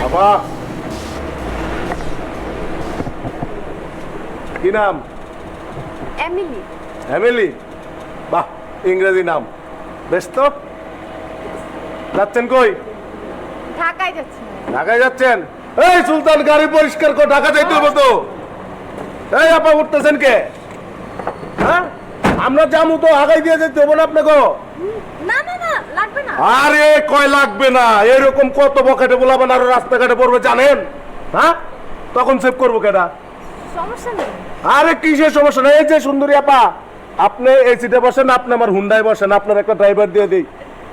বাবা, কি নাম? এমিলি। এমিলি? বাহ, ইংরেজি নাম, বেশ তো। যাচ্ছেন কই? ঢাকায় যাচ্ছি। ঢাকায় যাচ্ছেন? এই সুলতান, গাড়ি পরিষ্কার কর, ঢাকা যাইতে হবে তো। এই আপা উঠতেছেন কে? হ্যাঁ, আমরা জামু তো আগাই দিয়ে যেতে হবে না আপনাকে? না না না, লাগবে না। আরে কয় লাগবে না, এরকম কত বকেটে বলাবেন আর রাস্তাঘাটে পড়বে জানেন? হ্যাঁ, তখন সেভ করবো কেটা? সমস্যা নেই। আরে কিসের সমস্যা নেই? এই যে সুন্দরী আপা, আপনি এই সিটে বসেন, আপনি আমার হুন্ডায় বসেন, আপনার একটা ড্রাইভার দিয়ে দিই।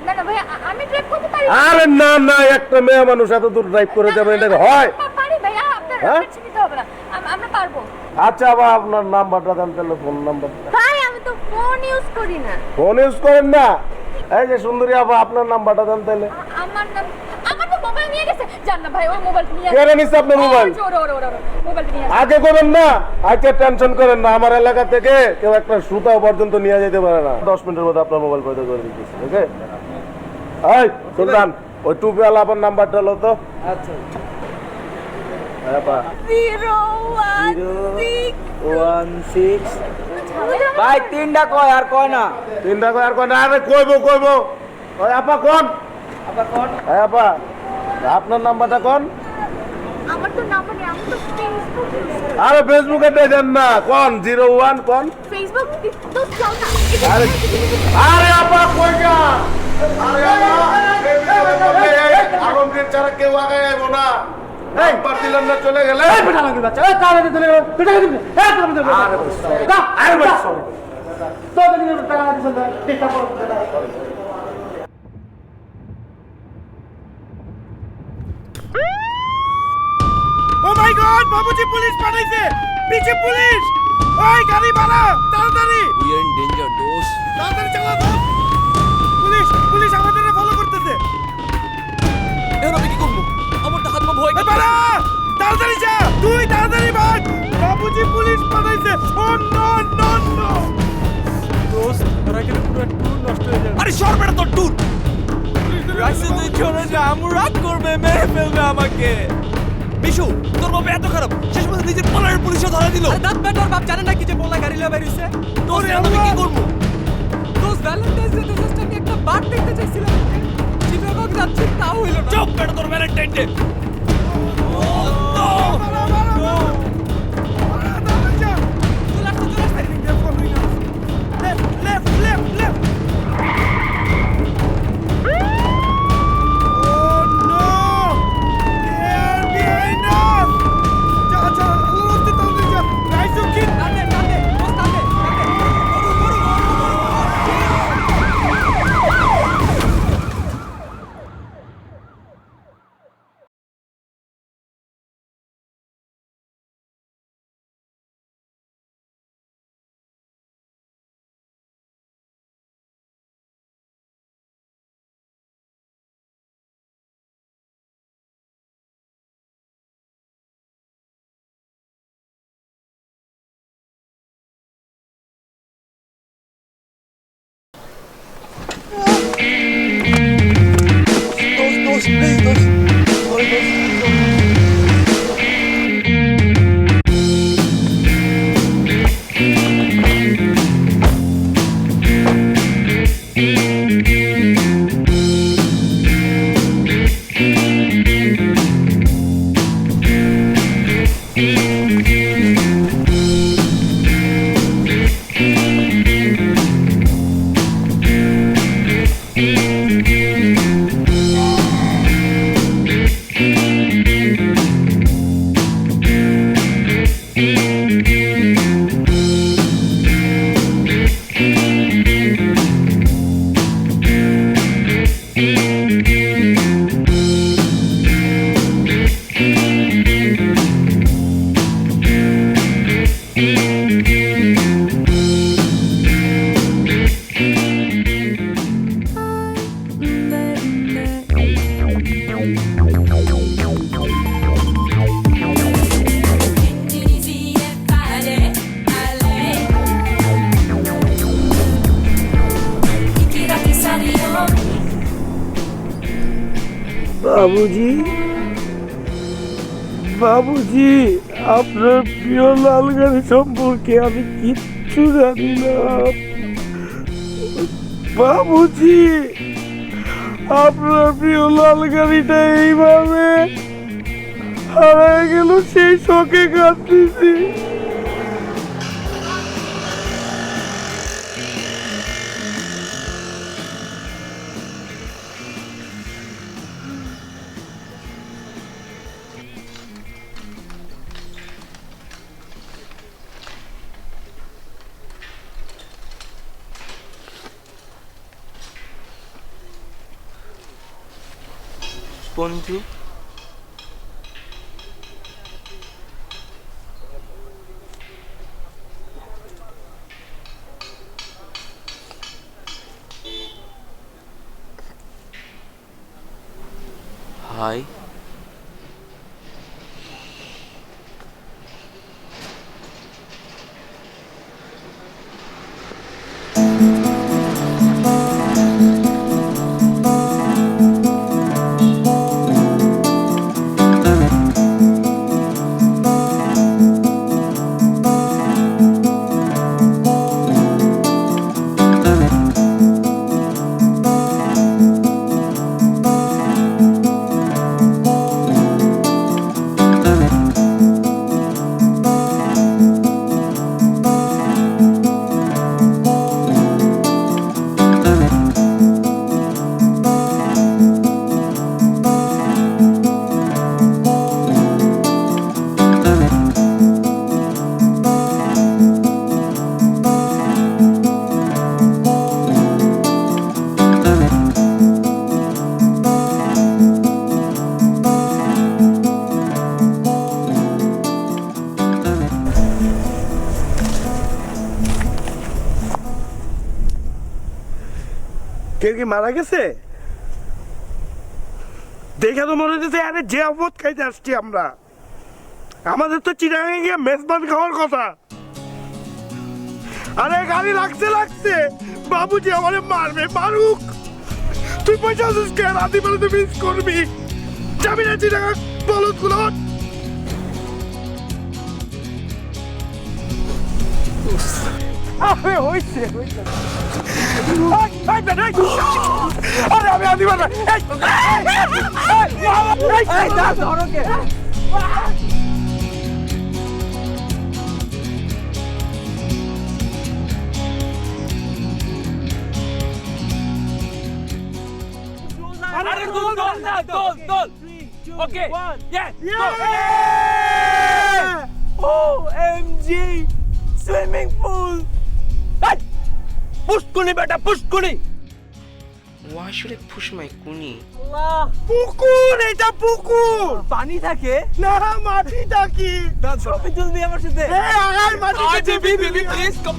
না না ভাই, আমি ড্রাইভ করতে পারি। আরে না না, একটা মেয়ে মানুষ এত দূর ড্রাইভ করে যাবে, এটা হয়? পারি ভাই, আপনার হ্যাঁ? টেনশন নিতে হবে না, আমরা পারবো। আচ্ছা আবার আপনার নাম্বারটা দেন তাহলে, ফোন নাম্বার। ভাই আমি তো ফোন ইউজ করি না। ফোন ইউজ করেন না? এই যে সুন্দরী আপা আপনার নাম্বারটা দেন তাহলে। আমার তো মোবাইল নিয়ে গেছে। জান না ভাই, ওর মোবাইল নিয়ে কেড়ে নিছে আপনার মোবাইল? মোবাইল নিয়ে আগে করেন না, আজকে টেনশন করেন না। আমার এলাকা থেকে কেউ একটা সুতাও পর্যন্ত নিয়ে যেতে পারে না। 10 মিনিটের মধ্যে আপনার মোবাইল পয়দা করে দিতেছি। ওকে? এই সুলতান, ওই টুপিওয়ালা আপনার নাম্বারটা হলো তো। আচ্ছা। হ্যাঁ পা 016 ভাই 3টা কয় আর কয় না। 3টা কয় আর কয় না। আরে কইবো ওই আপা কোন? হ্যাঁ আপা, আপনার নাম্বারটা কোন? আমার তো নাম্বার নেই, আমি তো ফেসবুক আরে ফেসবুকে দেন না, কোন 01 কোন? ফেসবুক তো চাও না। আরে আপা কই যা? আরে আপা আলমগীর ছাড়া কেউ আগে আইবো না। নাম্বার দিলাম না, চলে গেলে। এই বেটা লাগি বাচ্চা, এই কারে দিলে বেটা দিলে। এই কারে দিলে। আরে বাবা, আরে বাবা সরি। তো দিলে টাকা দিছেন না, টিকা পড়ো। ও মাই গড, বাবুজি পুলিশ পাঠাইছে, পিছে পুলিশ। ওই গাড়ি বাড়া, তাড়াতাড়ি। উই আর ইন ডেঞ্জার দোস্ত। তাড়াতাড়ি চালা তো। পুলিশ আমাদের ফলো করতেছে। এখন আমি কি করব? আমার তো হাত পা ভয় করছে। বাড়া, তাড়াতাড়ি যা, তুই তাড়াতাড়ি ভাগ। বাবুজি পুলিশ পাঠাইছে। ও নো নো নো। দোস্ত, তোরা কেন পুরো ট্যুর নষ্ট হয়ে যাবে? আরে সর বেটা তোর ট্যুর। রাইসে তুই চলে যা, আমু রাগ করবে, মেরে ফেলবে আমাকে। মিশু, তোর বাপ এত খারাপ, শেষ পর্যন্ত নিজের পোলারের পুলিশও ধরা দিল। আরে দাঁত বেটার বাপ জানে না কি যে পোলা গাড়ি লয়ে বেরিয়েছে। তোর আমি কি করব? দোস্ত ভ্যালেন্টাইন্স ডে জাস্ট আমি একটা বার দেখতে চাইছিলাম। চিটাগং যাচ্ছি তাও হইল না। চুপ বেটা, তোর ভ্যালেন্টাইন ডে। বাবুজি, বাবুজি, আপনার প্রিয় লাল গাড়ি সম্পর্কে আমি কিচ্ছু জানি না। বাবুজি, আপনার প্রিয় লাল গাড়িটা এইভাবে হারায় গেল, সেই শোকে কাঁদতেছি। বন্ধু, ভাই কেউ কি মারা গেছে? দেখে তো মনে হচ্ছে আরে যে অবধ খাইতে আসছি আমরা। আমাদের তো চিটাগাঙে গিয়ে মেজবান খাওয়ার কথা। আরে গাড়ি লাগছে বাবুজি আমারে মারবে, মারুক। তুই পয়সা আছিস কে? রাতে বেলা তুই মিস করবি। যাবি না চিটাগাং বলদ গুলো? আরে হইছে আরে আমি আদি মারবে। Okay. Yeah. OMG swimming pool. পুষ্কুনি বেটা পুষ্কুনি। Why should I push my kuni? পুকুর, এটা পুকুর। পানি থাকে না মাটি থাকে। ছবি তুলবি আমার সাথে? আয় মাটি বেবি প্লিজ কাম।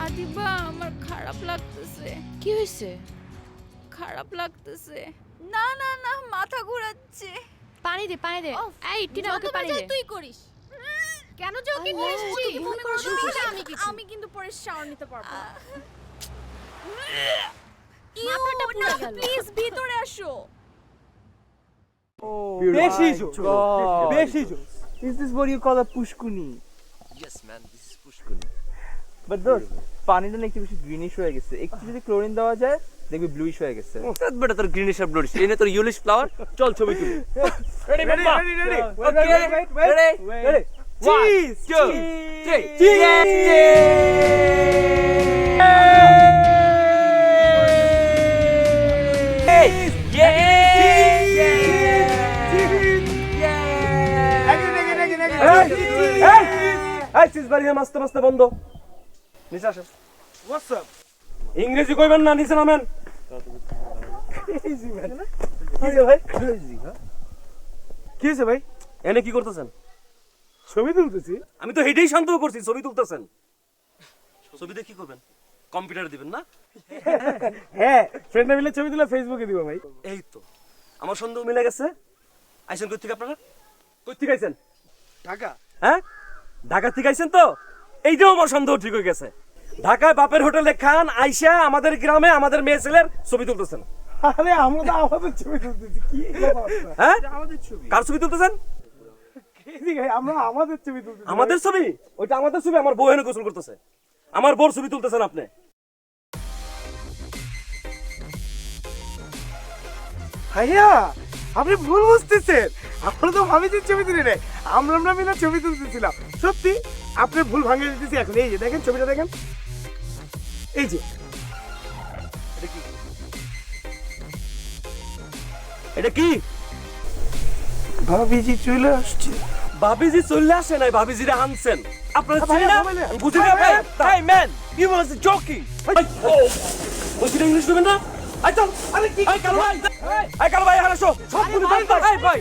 আদিবা আমার খারাপ লাগতেছে। কি হয়েছে? খারাপ লাগতেছে। না না না মাথা ঘোরাচ্ছে। পানি দে পানি দে। এই টিনা আমাকে পানি দে। তুই করিস কেন জগিং করিস? আমি কিন্তু পরে শাওয়ার নিতে পারবো। মাথাটা পুরো গেল। প্লিজ ভিতরে আসো। বেশি জোস। Is this what you call a pushkuni? Yes man, this is pushkuni. But those পানিটা না একটু বেশি গ্রিনিশ হয়ে গেছে। একটু যদি ক্লোরিন দেওয়া যায় দেখবি ব্লুইশ হয়ে গেছে। বেটা তোর গ্রিনিশ আর ব্লুইশ এনে তোর ইয়েলোইশ ফ্লাওয়ার। চল ছবি তুলি। Ready? Okay. Ready? Cheese! 1, 2, 3. মাস্তে মাস্তে বন্ধ। নিচে আসেন। ইংরেজি কইবেন না, নিচে নামেন। কি হয়েছে ভাই? এনে কি করতেছেন? ছবি তুলতেছি। আমি তো হেঁটেই শান্ত করছি, ছবি তুলতেছেন। ছবিতে কি করবেন? কম্পিউটার দিবেন না? হ্যাঁ, ফ্রেন্ডরা মিলে ছবি তুলে ফেসবুকে দিব ভাই। এই তো আমার সন্দেহ মিলে গেছে। আইছেন কই থেকে আপনারা? কই থেকে আইছেন? ঢাকা। হ্যাঁ, ঢাকা থেকে আইছেন তো? এইটাও আমার সন্দেহ ঠিক হয়ে গেছে। ঢাকায় বাপের হোটেলে খান, আইসা আমাদের গ্রামে আমাদের মেয়ে ছেলের ছবি তুলতেছেন। আরে আমরা তো আমাদের ছবি তুলতেছি। কি হ্যাঁ, আমাদের ছবি। কার ছবি তুলতেছেন? আমরা আমাদের ছবি তুলতেছি। আমাদের ছবি? ওইটা আমাদের ছবি। আমার বউ এনে গোসল করতেছে। আমার বউর ছবি তুলতেছেন আপনি। ভাইয়া আপনি ভুল বুঝতেছেন। আমরা তো ভাবিছির ছবি তুলি নাই, আমরা মিলে ছবি তুলতেছিলাম। সত্যি আপনি ভুল ভাঙিয়ে দিতেছি এখন। এই যে দেখেন ছবিটা, দেখেন এই যে। এটা কি? ভাবিজি চলে আসছে। ভাবিজি চলে আসে নাই, ভাবিজিরা আনছেন। আপনারা চিনেন না? বুঝি না ভাই? Hey man, you was joking. বুঝিনা ইংলিশ বলবেন না? আই চল। আরে কি? আই কালো ভাই। আই কালো ভাই এখানে আসো। সব পুরো ভাই ভাই। এই ভাই।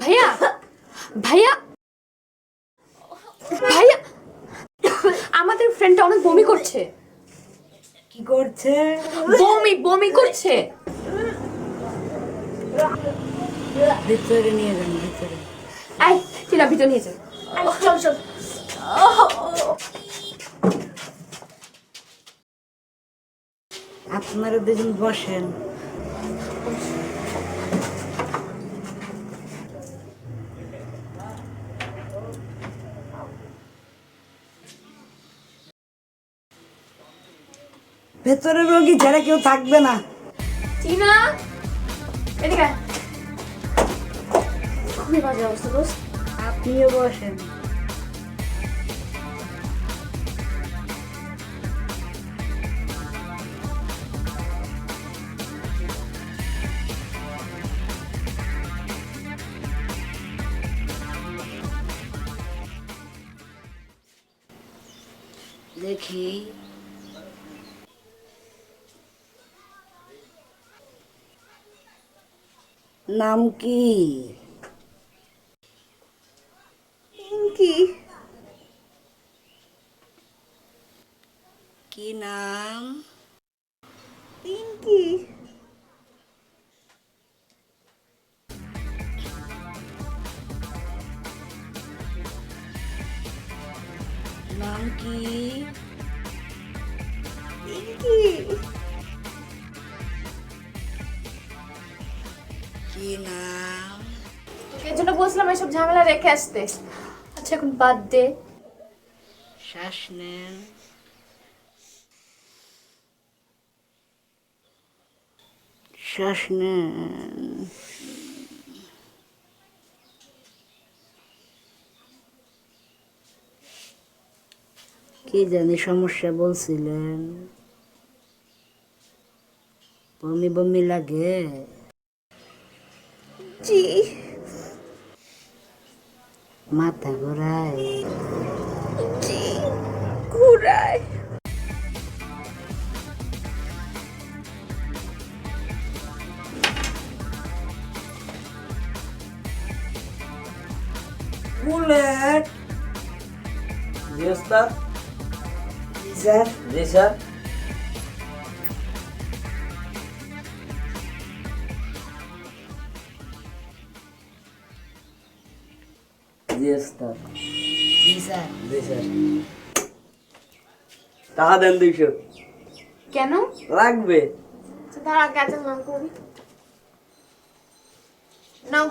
ভাইয়া ভাইয়া ভাইয়া আমাদের ফ্রেন্ডটা অনেক বমি করছে। কি করছে? বমি বমি করছে। ভিতরে নিয়ে যান, ভিতরে। আই টিনা ভিতরে নিয়ে যান। চল চল। আপনারা দুজন বসেন। ভেতরে রোগী যারা কেউ থাকবে না। টিনা এদিকে আয়। খুবই বাজে অবস্থা দোস্ত। আপনিও বসেন। দেখি নাম কি? কি কি নাম? পিঙ্কি। নাম কি? পিঙ্কি। কি নাম? তোকে এর জন্য বলছিলাম এসব ঝামেলা রেখে আসতে। আচ্ছা এখন বাদ দে। শ্বাস নেন। শ্বাস নেন। কি জানি সমস্যা বলছিলেন? বমি বমি লাগে? জি। মাথা ঘোরায়? জি ঘুরায়। বুলেট? জি ওস্তাদ। স্যার? জি স্যার। জি ওস্তাদ। জি স্যার। জি স্যার। টাকা দেন 200। কেন? লাগবে। দাঁড়া কাজের নাম করি। নাও।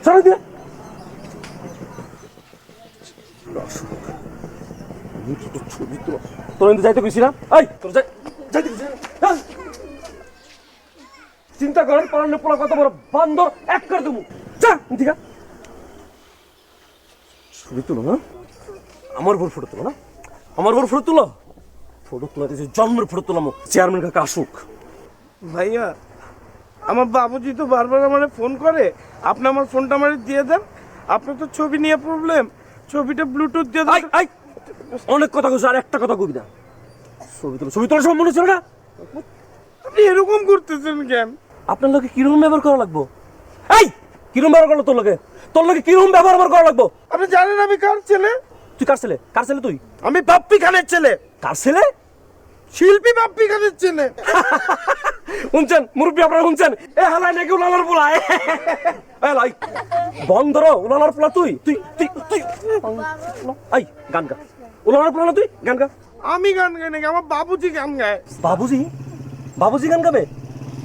সরে দিয়ে তোর কিন্তু যাইতে কইছি না? এই তোর যাইতে কইছি না? চিন্তা করেন পড়ানো পোলা কত বড় বান্দর এক করে দেবো। যা ঠিক আছে ছবি তুলো না, আমার বড় ফটো তুলো না, আমার বড় ফটো তুলো। ফটো তোলা দিয়েছে জন্মের ফটো তোলাম চেয়ারম্যান কাকা আসুক। ভাইয়া আমার বাবুজি তো বারবার আমার ফোন করে, আপনি আমার ফোনটা আমার দিয়ে দেন। আপনার তো ছবি নিয়ে প্রবলেম, ছবিটা ব্লুটুথ দিয়ে দেন। অনেক কথা কইছ, আর একটা কথা কবি না। ছবি তোলা, ছবি তোলা সব মনে ছিল না? আপনি এরকম করতেছেন কেন? আপনার লোকে কিরকম ব্যবহার করা লাগবো? এই কিরকম ব্যবহার করলো তোর লোকে? তোর লোকে কিরকম ব্যবহার করা লাগবো? আপনি জানেন আমি কার ছেলে? তুই কার ছেলে? কার ছেলে তুই? আমি বাপ্পি খানের ছেলে। কার ছেলে? শিল্পী বাপ্পি খানের ছেলে। শুনছেন মুরব্বী, আপনারা শুনছেন? এ হালাই নাকি উলালার পোলা। এ লাই বন্ধর উলালার পোলা তুই তুই তুই তুই এই গান গা। উলালার পোলা না তুই? গান গা। আমি গান গাই নাকি? আমার বাবুজি গান গায়। বাবুজি? বাবুজি গান গাবে?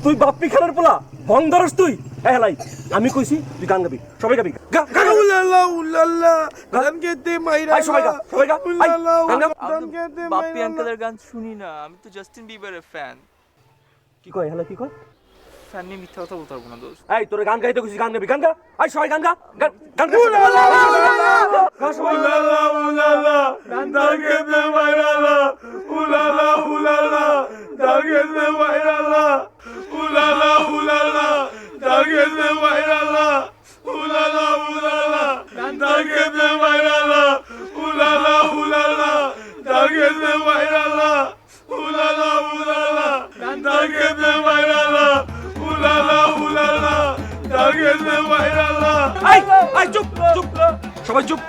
তুই বাপ্পি খানের পোলা বন্ধরস তুই? এ হালাই আমি কইছি তুই গান গাবি, সবাই গাবি। গা গা গা। উলালা উলালা গান গাইতে মাইরা। এই সবাই গা, সবাই গা। এই গান গা। গান গাইতে বাপ্পি মাইরা। আঙ্কেলের গান শুনি না, আমি তো জাস্টিন বিবারের ফ্যান। কি কয় হালাই কি কয়? ফ্যান নিয়ে মিথ্যা কথা বলতে পারবো না দোস্ত। এই তোরে গান গাইতে কইছি, গান গাবি, গান গা। এই সবাই গান গা, গান গান গা। উলালা গা সবাই। উলালা উলালা গান গাইতে মাইরা। উলালা গেছে ভাইরালা উলালা উলালা ডাল গেছে ভাইরালা উলালা উলালা ডাল গেছে ভাইরালা এই চুপ চুপ সবাই চুপ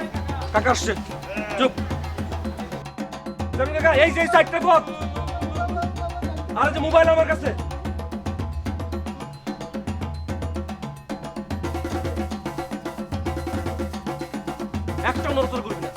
কাকা আসছে চুপ কাকা এই যে সাইডটা কর আর যে মোবাইল আমার কাছে একটা নড়চড় করবি না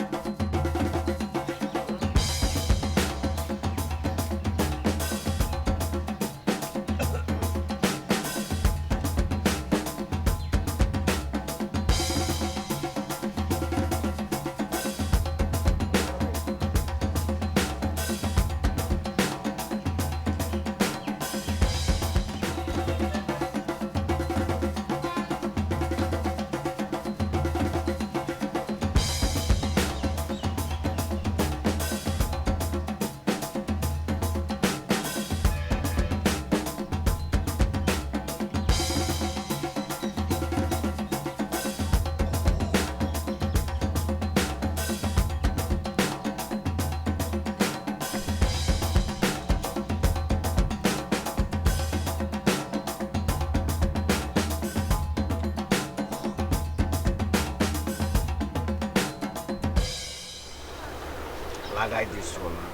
লাগাই দিস না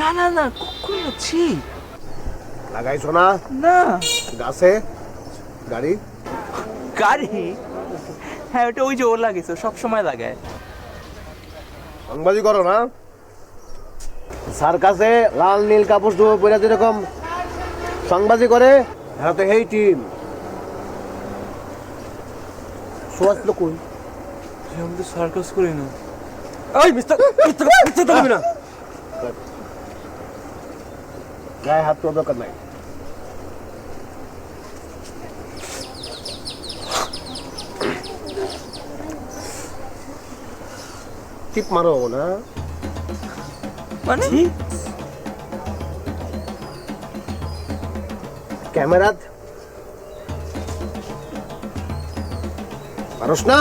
না না না কখন আছি লাগাইছো না না গাছে গাড়ি গাড়ি হ্যাঁ ওটা ওই যে ওর লাগেছে সব সময় লাগায় সংবাদই করো না সার্কাসে লাল নীল কাপড় ধোয়া পরে যেরকম সংবাদই করে এরা তো এই টিম সোয়াস লোক কই আমি তো সার্কাস করি না এই মিস্টার মিস্টার করবি না গায়ে হাত তোর দরকার নাই টিপ মারো না মানে ক্যামেরাত পারস না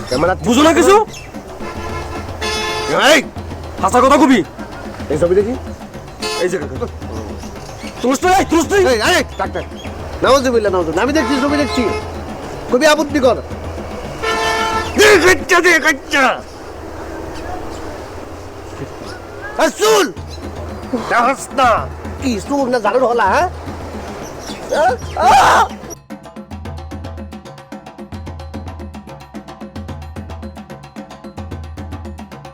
ক্যামেরাত বুঝো না কিছু এই হাসা কথা কবি এই ছবি দেখি এই যে কাকা তুলস তো এই আরে টাক টাক নাউজুবিল্লাহ নাউজুবিল্লাহ আমি দেখছি ছবি দেখছি খুবই আপত্তি কর দেখাচ্ছা আসুল দাস না কি সুর না ঝাড়ু হলা হ্যাঁ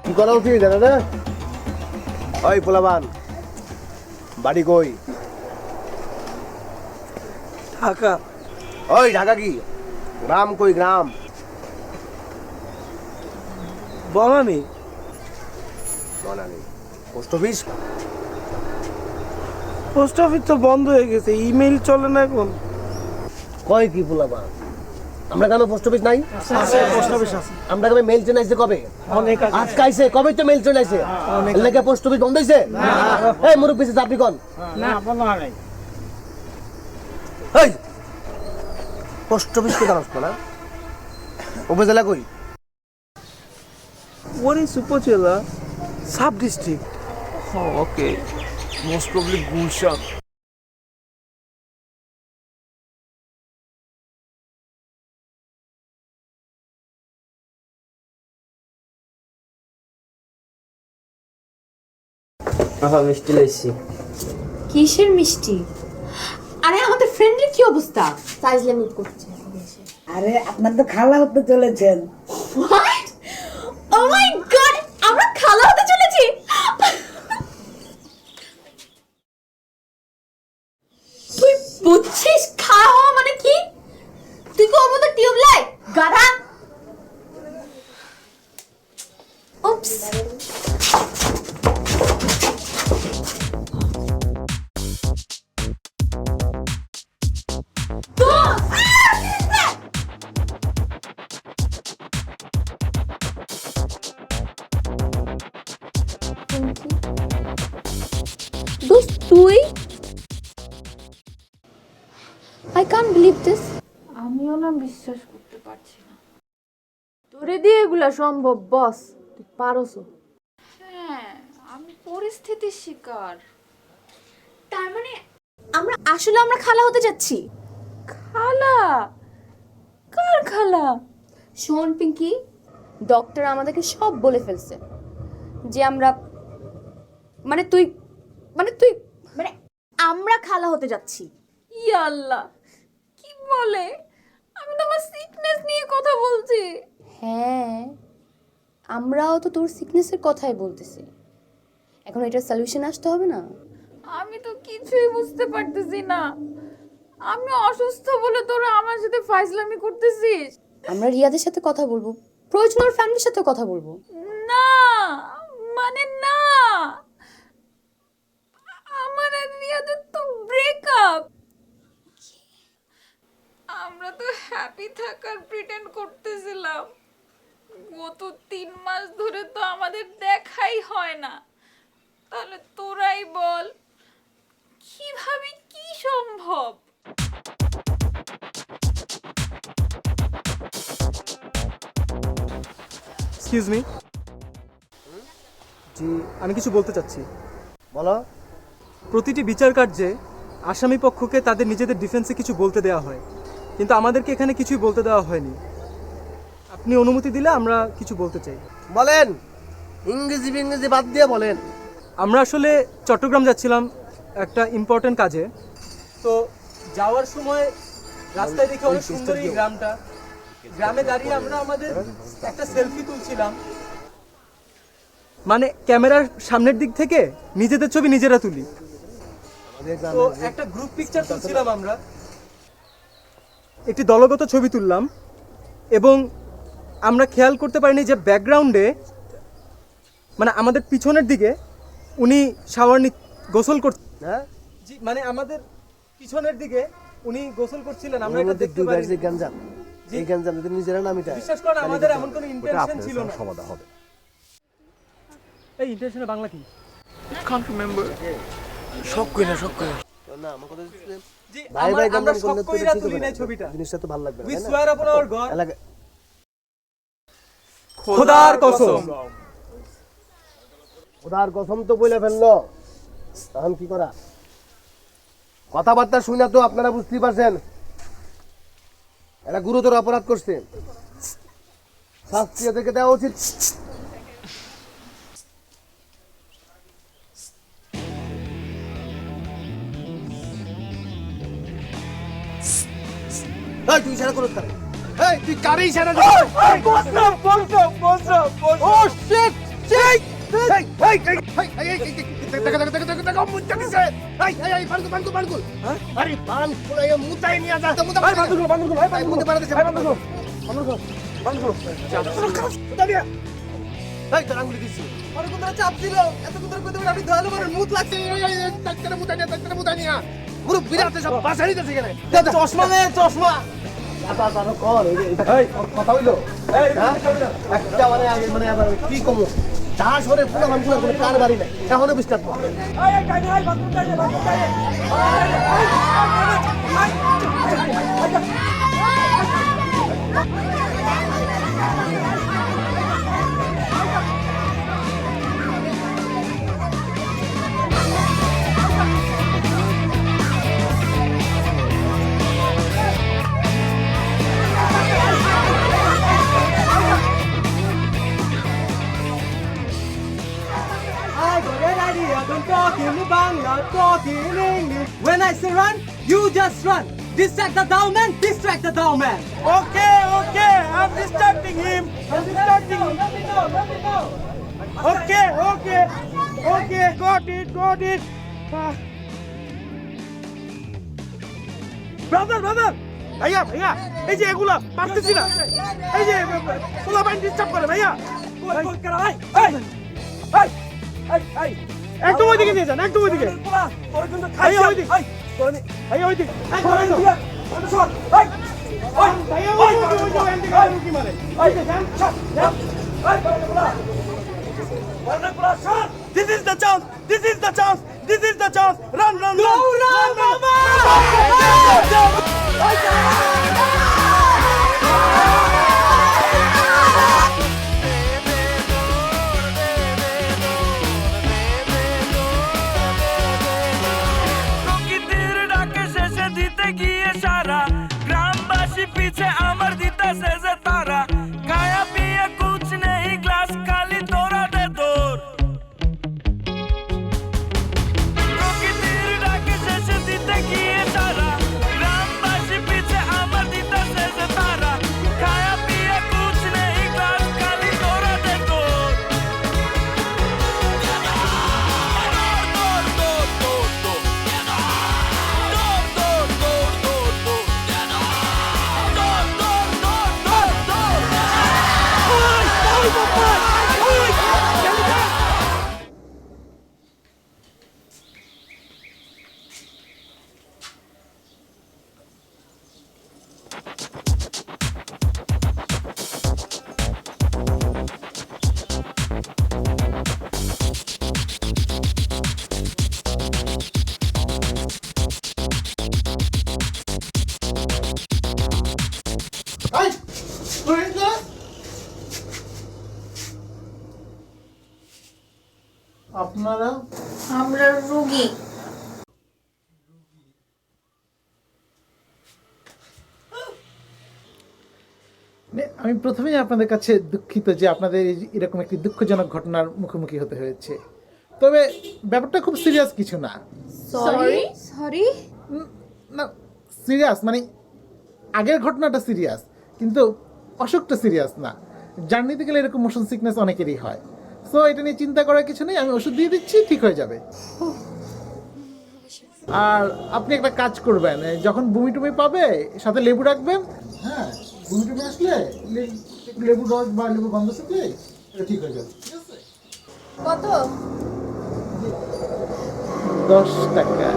কি করা উচিত জানা না ওই পোলাবান বাড়ি কই ঢাকা ওই ঢাকা কি গ্রাম কই গ্রাম Banani Banani post office post office তো বন্ধ হয়ে গেছে ইমেল চলে না এখন কয় কি পোলাবান আমরা কেন পোস্ট অফিস নাই পোস্ট অফিস আছে আমরা কবে মেল চলে আসছে কবে অনেক আজকে আইছে কবে তো মেল চলে আসছে এলাকা পোস্ট অফিস বন্ধ হইছে এই মুরব্বি সে আপনি কোন না বন্ধ নাই এই পোস্ট অফিস কে জানাস না উপজেলা কই ওরে সুপজেলা sub district okay most probably Gulshan মিষ্টি লাইছি কিসের মিষ্টি? আরে আমাদের ফ্রেন্ডের কি অবস্থা? সাইজলামি করছে। আরে আপনার তো খালা হতে চলেছেন। হোয়াট? ও মাই গড, আমরা খালা হতে চলেছি। তুই বুঝছিস খালা হওয়া মানে কি? তুই কি ওর মতো টিউবলাইট গাধা? উপস। দোস্ত তুই? I can't believe this. আমিও না বিশ্বাস করতে পারছি না। তোরে দিয়ে এগুলা সম্ভব বস, তুই পারোসো। হ্যাঁ, আমি পরিস্থিতির শিকার। তার মানে আমরা খালা হতে যাচ্ছি। খালা? কার খালা? শোন পিঙ্কি, ডক্টর আমাদেরকে সব বলে ফেলছে যে আমরা তুই আমরা খালা হতে যাচ্ছি। ইয়া আল্লাহ, কি বলে? আমি তো আমার সিকনেস নিয়ে কথা বলছি। হ্যাঁ, আমরাও তো তোর সিকনেসের কথাই বলতেছি। এখন এটার সলিউশন আসতে হবে না? আমি তো কিছুই বুঝতে পারতেছি না। আমি অসুস্থ বলে তোরা আমার সাথে ফাইজলামি করতেছিস? আমরা রিয়াদের সাথে কথা বলবো, প্রয়োজন ওর ফ্যামিলির সাথে কথা বলবো। না মানে না, আমার আর রিয়াদের তো ব্রেকআপ। আমরা তো হ্যাপি থাকার প্রিটেন্ড করতেছিলাম। গত 3 মাস ধরে তো আমাদের দেখাই হয় না। তাহলে তোরাই বল, কিভাবে কি সম্ভব? Excuse me. জি, আমি কিছু বলতে চাচ্ছি। বলো। প্রতিটি বিচার কার্যে আসামি পক্ষকে তাদের নিজেদের ডিফেন্সে কিছু বলতে দেওয়া হয়, কিন্তু আমাদেরকে এখানে কিছুই বলতে দেওয়া হয়নি। আপনি অনুমতি দিলে আমরা কিছু বলতে চাই। বলেন, ইংরেজি বাদ দিয়ে বলেন। আমরা আসলে চট্টগ্রাম যাচ্ছিলাম একটা ইম্পর্টেন্ট কাজে। তো যাওয়ার সময় রাস্তায় দেখে অনেক সুন্দর এই গ্রামটা। গ্রামে দাঁড়িয়ে আমরা আমাদের একটা সেলফি তুলছিলাম, মানে ক্যামেরার সামনের দিক থেকে নিজেদের ছবি নিজেরা তুলি। তো একটা গ্রুপ পিকচার তুলছিলাম আমরা, একটি দলগত ছবি তুললাম, এবং আমরা খেয়াল করতে পারিনি যে ব্যাকগ্রাউন্ডে মানে আমাদের পিছনের দিকে উনি গোসল করছেন। হ্যাঁ জি, মানে আমাদের পিছনের দিকে উনি গোসল করছিলেন। আমরা এটা দেখতে পারি। এই গঞ্জাম যদি নিজেরা নামিটা বিশ্বাস করেন, আমাদের এমন কোনো ইন্টেনশন ছিল না। সমাধান হবে। এই ইন্টেনশনে বাংলা কি? Kant remember. শক কই না না, আমার কথা জি, আমরা শক কইরা তুলি নাই ছবিটা। জিনিসটা তো ভালো লাগবে। উই সোয়ার আপন আওয়ার গড, খোদার কসম। খোদার কসম তো বলে ফেললো, তখন কি করা? কথাবার্তা শুনে তো আপনারা বুঝতেই পারছেন এটা গুরুতর অপরাধ করছে, শাস্তি এদেরকে দেওয়া উচিত। তুই ইশারা করছ কারে? এই তুই কারে ইশারা দিছিস? ও শিট শিট! চশমা নে, চশমা কথা হইলো একটা মানে আবার কি কমো চাষ হলে পুরো মানুষগুলো কোনো কার বাড়ি নাই, এখনো বিশ্বাস করে। When I say run, you just run. Distract the down man, distract the down man. Okay, I'm distracting him. Okay, got it. Brother, ভাইয়া, এই যে এগুলা পারতেছি না, এই যে পোলা বাইন ডিস্টার্ব করে ভাইয়া। একদম ওইদিকে নিয়ে যান, একদম ওইদিকে। ভাইয়া ওইদিকে, ভাইয়া ওইদিকে। This is the chance. Run, mama! আপনারা? আমরা রোগী। আমি প্রথমেই আপনাদের কাছে দুঃখিত যে আপনাদের এরকম একটি দুঃখজনক ঘটনার মুখোমুখি হতে হয়েছে, তবে ব্যাপারটা খুব সিরিয়াস কিছু না। সরি না, সিরিয়াস মানে আগের ঘটনাটা সিরিয়াস, কিন্তু অসুখটা সিরিয়াস না। জার্নিতে গেলে এরকম মোশন সিকনেস অনেকেরই হয়, সো এটা নিয়ে চিন্তা করার কিছু নেই, আমি ওষুধ দিয়ে দিচ্ছি, ঠিক হয়ে যাবে। আর আপনি একটা কাজ করবেন, যখন বমি টুমি পাবে সাথে লেবু রাখবেন। হ্যাঁ, বমি টুমি আসলে লেবু রস বা লেবু গন্ধ থাকলে এটা ঠিক হয়ে যাবে। কত? 10 টাকা।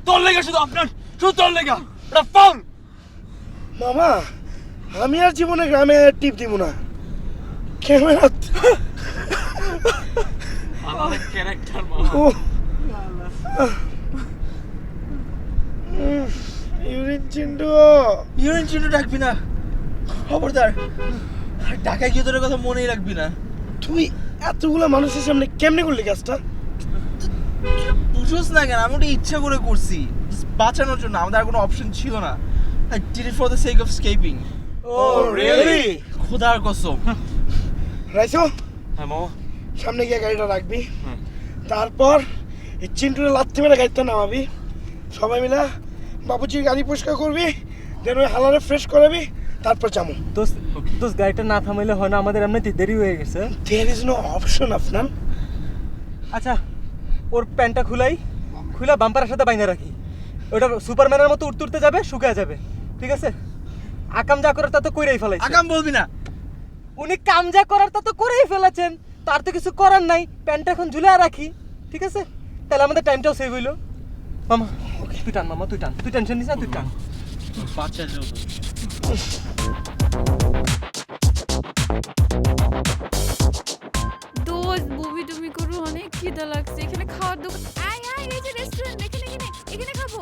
তোর লেগা শুধু আপনার, শুধু তোর লেগা এটা ফাউল। মামা, আমি আর জীবনে গ্রামে টিপ দিব না। ক্যামেরা আমাদের ক্যারেক্টার মামা। ইউরিন চিন্টু, ইউরিন চিন্টু ডাকবি না, খবরদার। ঢাকায় গিয়ে তোর কথা মনেই রাখবি না। তুই এতগুলা মানুষের সামনে কেমনে করলি কাজটা? বুঝোস না কেন? আমি ওটা ইচ্ছা করে করছি, বাঁচানোর জন্য। আমাদের আর কোনো অপশন ছিল না। I did it for the sake of escaping. Oh, really? খোদার কসম। রাইসো, হ্যাঁ মামা, সামনে গিয়ে গাড়িটা রাখবি, তারপর এই চিন্টুরে লাথি মেরে গাড়িটা নামাবি, সবাই মিলে বাবুজির গাড়ি পরিষ্কার করবি, দেন ওই হালারে ফ্রেশ করাবি, তারপর যাবো। দোস্ত গাড়িটা না থামাইলে হয় না, আমাদের এমনিতে দেরি হয়ে গেছে। There is no option, Afnan. আচ্ছা, ওর প্যান্টটা খুলা বাম্পারের সাথে বাইনা রাখি। ওটা সুপারম্যানের মতো উঠতে উঠতে যাবে, শুকায় যাবে, ঠিক আছে? আকাম যা করার তা তো করেই ফেলাইছে। আকাম বলবি না, উনি কাম যা করার তা তো করেই ফেলেছেন, তার তো কিছু করার নাই। প্যান্টটা এখন ঝুলে রাখি, ঠিক আছে? তাহলে আমাদের টাইমটাও সেভ হইলো। মামা তুই টান, মামা তুই টান, তুই টেনশন নিস না, তুই টান। বাচ্চা দোস্ত, বমি টুমি করো, অনেক খিদা লাগছে। এখানে খাওয়ার দোকান, আয় আয়, এই যে রেস্টুরেন্ট, এখানে খাবো।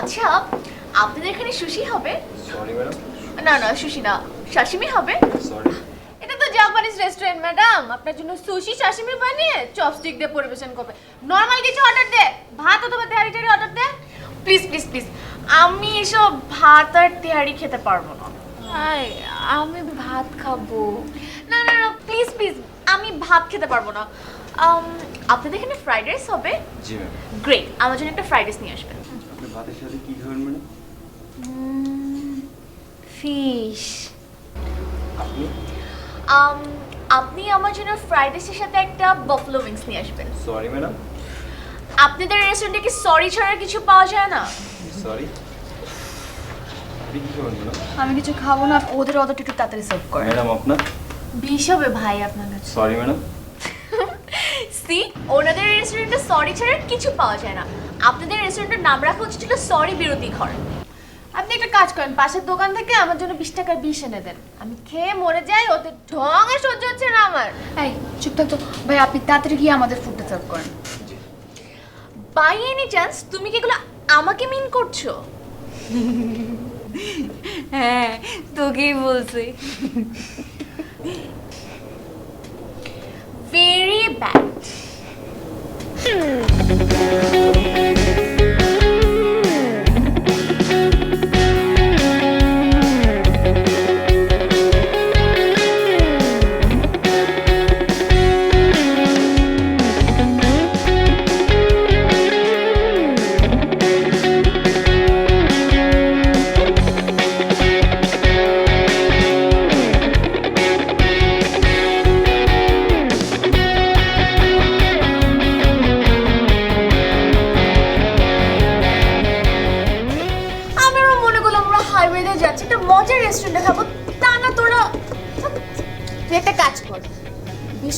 আচ্ছা, আপনাদের এখানে সুশি হবে? Sorry madam. না না, সুশি না, সাশিমি হবে। সরি। এটা তো জাপানিজ রেস্টুরেন্ট ম্যাডাম, আপনার জন্য সুশি সাশিমি বানিয়ে চপস্টিক দিয়ে পরিবেশন করবে। নরমাল কিছু অর্ডার দে, ভাত অথবা তেহারি অর্ডার দে। প্লিজ প্লিজ প্লিজ, আমি এসব ভাত আর তেহারি খেতে পারবো না। আমি ভাত খাবো। না না না, প্লিজ প্লিজ, আমি ভাত খেতে পারবো না। আপনাদের এখানে ফ্রাইড রাইস হবে? জি ম্যাম। গ্রেট, আমার জন্য একটা ফ্রাইড রাইস নিয়ে আসবেন। আপনি ভাতের সাথে কি খাবেন ম্যাডাম? ফিশ। আপনি? আপনি আমার জন্য ফ্রাইড রাইসের সাথে একটা বাফলো উইংস নিয়ে আসবেন। Sorry madam. আপনাদের রেস্টুরেন্টে কি সরি ছাড়া কিছু পাওয়া যায় না? সরি। আপনি কি খাবেন ম্যাডাম? আমি কিছু খাবো না, ওদের অর্ডারটা একটু তাড়াতাড়ি সার্ভ করেন। ম্যাডাম আপনার? বিশ হবে ভাই আপনার কাছে। Sorry madam. সি, ওনাদের রেস্টুরেন্টে সরি ছাড়া কিছু পাওয়া যায় না। আপনাদের রেস্টুরেন্টের নাম রাখা উচিত ছিল সরি বিরতি ঘর। আপনি একটা কাজ করেন, পাশের দোকান থেকে আমার জন্য 20 টাকার বিষ এনে দেন। আমি খেয়ে মরে যাই, ওদের ঢঙে সহ্য হচ্ছে না আমার। এই চুপ থাক তো ভাই, আপনি তাড়াতাড়ি গিয়ে আমাদের ফুডটা সার্ভ করেন। বাই এনি চান্স তুমি কি এগুলো আমাকে মিন করছো? হ্যাঁ, তোকেই বলছি। Very bad.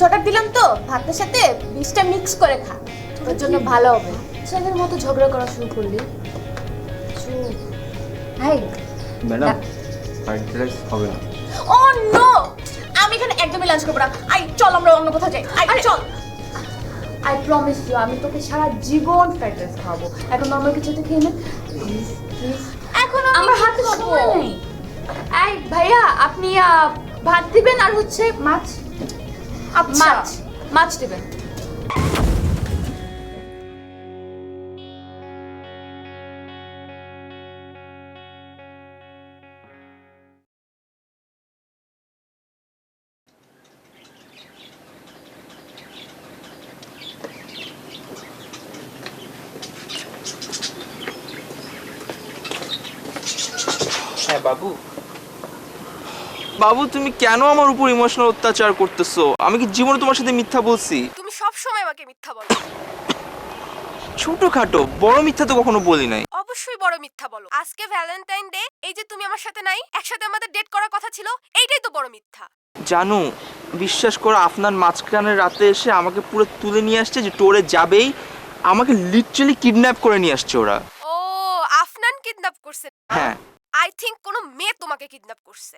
অর্ডার দিলাম তো ভাতের সাথে বিষটা মিক্স করে খা, তোর জন্য ভালো হবে। ছেলের মতো ঝগড়া করা শুরু করলি। হাই ম্যাডাম ফ্রাইড রাইস হবে না। ও নো, আমি এখানে একদমই লাঞ্চ করব না। আই চল আমরা অন্য কোথাও যাই। আই চল। আই প্রমিস ইউ আমি তোকে সারা জীবন ফ্রাইড রাইস খাওয়াবো। এখন নরমাল কিছু খেয়ে নে প্লিজ প্লিজ। এখন আমার হাতে সময় নেই। এই ভাইয়া আপনি ভাত দিবেন আর হচ্ছে মাছ। মাছ মাছ দিবেন। হ্যাঁ বাবু। বাবু তুমি কেন আমার উপর ইমোশনাল অত্যাচার করতেছো? আমি কি জীবনে তোমার সাথে মিথ্যা বলছি? তুমি সব সময় আমাকে মিথ্যা বলো। ছোটখাটো বড় মিথ্যা তো কখনো বলি নাই। অবশ্যই বড় মিথ্যা বলো। আজকে ভ্যালেন্টাইন ডে, এই যে তুমি আমার সাথে নাই, একসাথে আমাদের ডেট করার কথা ছিল, এইটাই তো বড় মিথ্যা। জানো বিশ্বাস করো আপনার মাঝখানের রাতে এসে আমাকে পুরো তুলে নিয়ে আসছে যে টোরে যাবেই, আমাকে লিটারালি কিডন্যাপ করে নিয়ে আসছে ওরা। ও আফনান কিডন্যাপ করছে? হ্যাঁ। আই থিংক কোনো মেয়ে তোমাকে কিডন্যাপ করছে।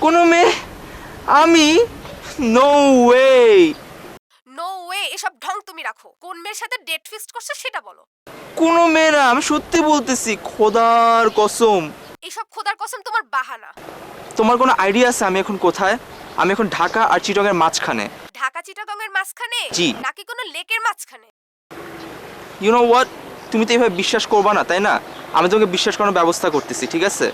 কোনো মেয়ে? আমি? No way. নো ওয়ে, এসব ঢং তুমি রাখো। কোন মেয়ের সাথে ডেট ফিক্সড করছে সেটা বলো। কোনো মেয়ে না, আমি সত্যি বলতেছি, খোদার কসম। এসব খোদার কসম তোমার বাহানা। তোমার কোনো আইডিয়া আছে আমি এখন কোথায়? আমি এখন ঢাকা আর চিটাগংয়ের মাঝখানে। ঢাকা চিটাগংয়ের মাঝখানে? জি। নাকি কোনো লেকের মাঝখানে? ইউ নো হোয়াট, তুমি তো এইভাবে বিশ্বাস করবা না তাই না? আমি তোমাকে বিশ্বাস করার ব্যবস্থা করতেছি, ঠিক আছে?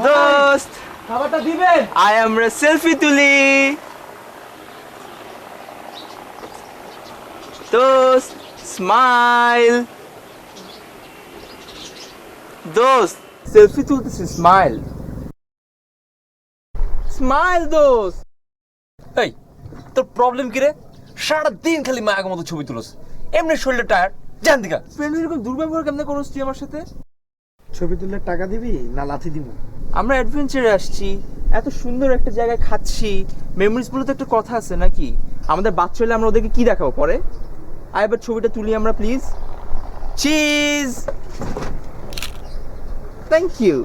দোস্ত খাবারটা দিবেন? আই আমরা সেলফি তুলি। দোস্ত স্মাইল। দোস্ত সেলফি তুলতেছি, স্মাইল স্মাইল। দোস্ত এই তোর প্রবলেম কি রে? সারা দিন খালি মায়ের মতো ছবি তুলস, এমনি শরীরটা টায়ার্ড, জান দিকা। ফ্রেন্ড এরকম দুর্ব্যবহার কেমনে করছিস তুই আমার সাথে? ছবি তুললে টাকা দিবি না লাথি দিব? আমরা অ্যাডভেঞ্চারে আসছি, এত সুন্দর একটা জায়গায় খাচ্ছি, মেমোরিজ বলে তো একটা কথা আছে নাকি? আমাদের বাচ্চা হলে আমরা ওদেরকে কি দেখাবো পরে? আয় এবার ছবিটা তুলি আমরা please. Cheese. Thank you.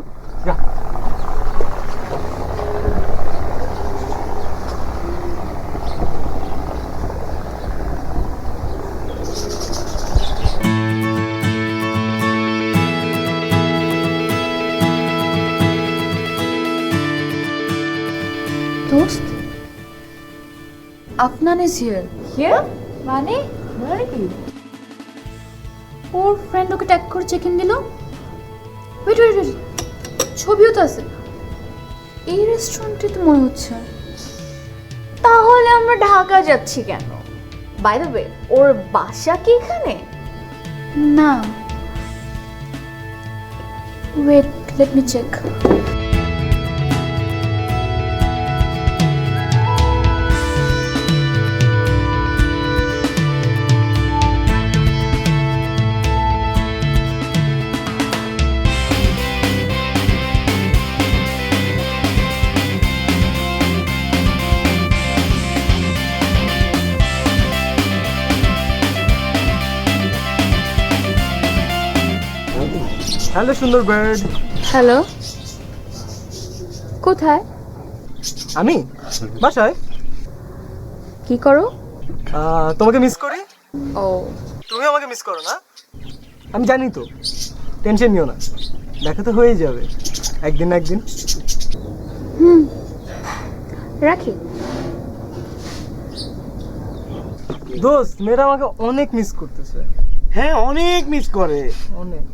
Dost, Afnan is here. Here? মানে? Where are you? ওর ফ্রেন্ড ওকে ট্যাগ করে চেক ইন দিল। ওয়েট ওয়েট ওয়েট, ছবিও তো আছে। এই রেস্টুরেন্টে তো মনে হচ্ছে। তাহলে আমরা ঢাকা যাচ্ছি কেন? বাই দ্য ওয়ে, ওর বাসা কি এখানে? না। Wait, let me check. Hello সুন্দর বার্ড। হ্যালো, কোথায়? আমি বাসায়। কি করো? তোমাকে মিস করি। ও, তুমি আমাকে মিস করো না? আমি জানি তো, টেনশন নিও না, দেখা তো হয়েই যাবে একদিন না একদিন। রাখি। দোস্ত মেয়েরা আমাকে অনেক মিস করতেছে। হ্যাঁ অনেক মিস করে, অনেক,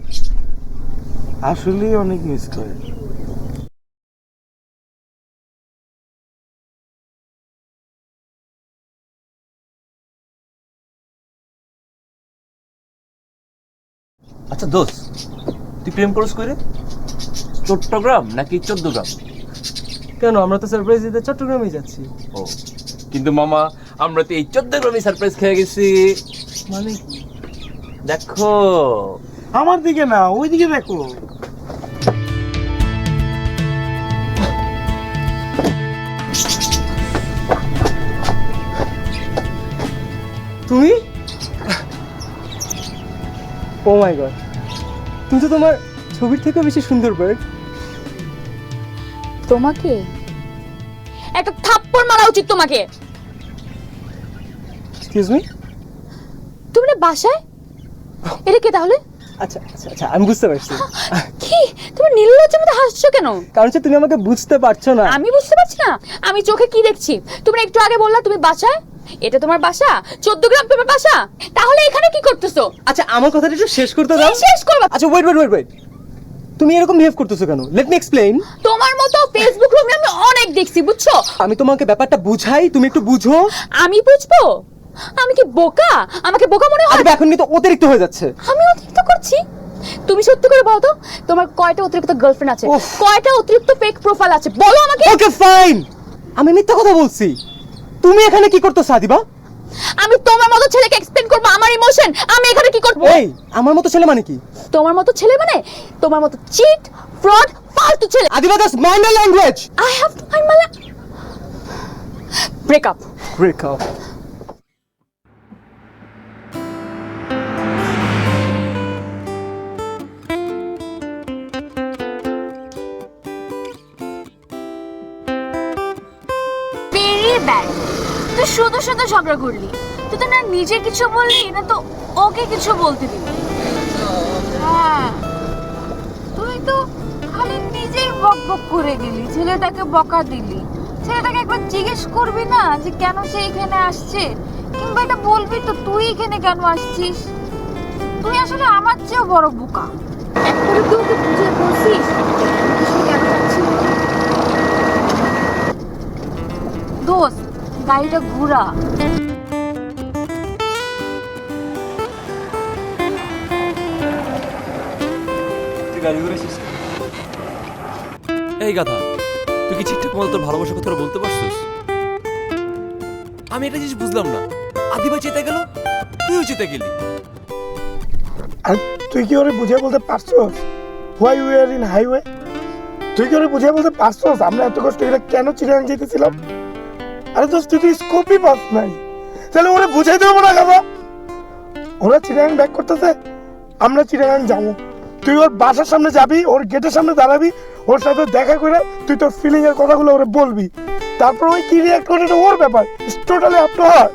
আসলেই অনেক মিস করে। আচ্ছা দোস্ত, তুই প্রেম করস কইরে? চট্টগ্রাম নাকি 14 গ্রাম? কেন, আমরা তো সারপ্রাইজ দিতে চট্টগ্রামে যাচ্ছি। ও কিন্তু মামা, আমরা তো এই 14 গ্রামে সারপ্রাইজ খেয়ে গেছি। মানে দেখো আমার দিকে না, ওই দিকে দেখো। তুমি? ও মাই গড, তুমি তো তোমার ছবির থেকেও বেশি সুন্দর বার্ড। তোমাকে একটা থাপ্পড় মারা উচিত তোমাকে। এক্সকিউজ মি, তুমি না বাসায়? এটা কে তাহলে? আচ্ছা আচ্ছা আচ্ছা, আমি বুঝতে পারছি। কি তুমি নির্লজ্জের মতো হাসছো কেন? কারণ হচ্ছে তুমি আমাকে বুঝতে পারছো না। আমি বুঝতে পারছি না? আমি চোখে কি দেখছি? তুমি একটু আগে বললা তুমি বাসায়। এটা তোমার বাসা? 14 গ্রাম তোমার বাসা? তাহলে এখানে কি করতেছো? আচ্ছা আমার কথাটা একটু শেষ করতে দাও। শেষ করবা? আচ্ছা ওয়েট ওয়েট ওয়েট ওয়েট, তুমি এরকম বিহেভ করতেছো কেন? Let me explain. তোমার মতো ফেসবুক রুমে আমি অনেক দেখছি, বুঝছো? আমি তোমাকে ব্যাপারটা বুঝাই, তুমি একটু বুঝো। আমি বুঝবো? আমি কি বোকা? আমাকে বোকা মনে হয়? আরে এখন কিন্তু অতিরিক্ত হয়ে যাচ্ছে। আমি অতিরিক্ত করছি? তুমি সত্যি করে বলো তো, তোমার কয়টা অতিরিক্ত গার্লফ্রেন্ড আছে? কয়টা অতিরিক্ত ফেক প্রোফাইল আছে বলো আমাকে। ওকে ফাইন, আমি মিথ্যা কথা বলছি। তুমি এখানে কি করতেছ আদিবা? আমি তোমার মতো ছেলেকে এক্সপ্লেইন করব আমার ইমোশন। আমি এখানে কি করব? এই আমার মতো ছেলে মানে কি? তোমার মতো ছেলে মানে তোমার মতো চিট, ফ্রড, ফালতু ছেলে। Adiba, just mind my language. I have to mind my break up. Break up? Very bad. তুই শুধু শুধু ঝগড়া করলি। তুই তো না নিজে কিছু বললি না তো ওকে কিছু বলতে দিলি। হ্যাঁ, তুই তো খালি নিজেই বক বক করে গেলি, ছেলেটাকে বকা দিলি। ছেলেটাকে একবার জিজ্ঞেস করবি না যে কেন সে এখানে আসছে, কিংবা এটা বলবি তো তুই এখানে কেন আসছিস। তুই আসলে আমার চেয়েও বড় বোকা। একবারে তুই ওকে বুঝে বলছিস কেন যাচ্ছিস। দোস্ত, গাড়িটা ঘোরা। এই গাধা, তুই কি ঠিকঠাক মতো তোর ভালোবাসার কথা বলতে পারছিস? আমি একটা জিনিস বুঝলাম না, আদিবা চেতে গেল, তুইও চেতে গেলি। আর তুই কি ওরে বুঝিয়ে বলতে পারছস why we are in highway? তুই কি ওরে বুঝিয়ে বলতে পারছস আমরা এত কষ্ট করে কেন চিরাং যেতেছিলাম? আরে দোস্ত, তুই তো স্কোপই পাস নাই, তাহলে ওরে বুঝাই দেবো না কেন? ওরা চিরাং ব্যাক করতেছে, আমরা চিরাং যাবো। তুই ওর বাসার সামনে যাবি, ওর গেটের সামনে দাঁড়াবি, ওর সাথে দেখা করে তুই তোর ফিলিং এর কথাগুলো ওরে বলবি। তারপর ওই কি রিয়াক্ট করে এটা ওর ব্যাপার, it's totally up to her.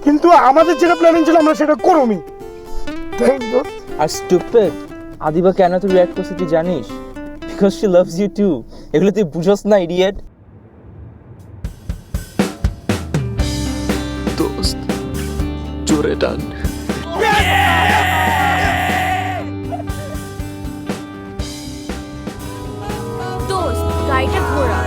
কিন্তু আমাদের যেটা প্ল্যানিং ছিল আমরা সেটা করবি। Thank you. আর স্টুপিড, আদিবা কেন তুই রিঅ্যাক্ট করছিস তুই জানিস? Because she loves you too. এগুলো তুই বুঝছ না, ইডিয়েট। দোস্ত, জোরে টান। দোস্ত, গাড়িটা ঘোরা।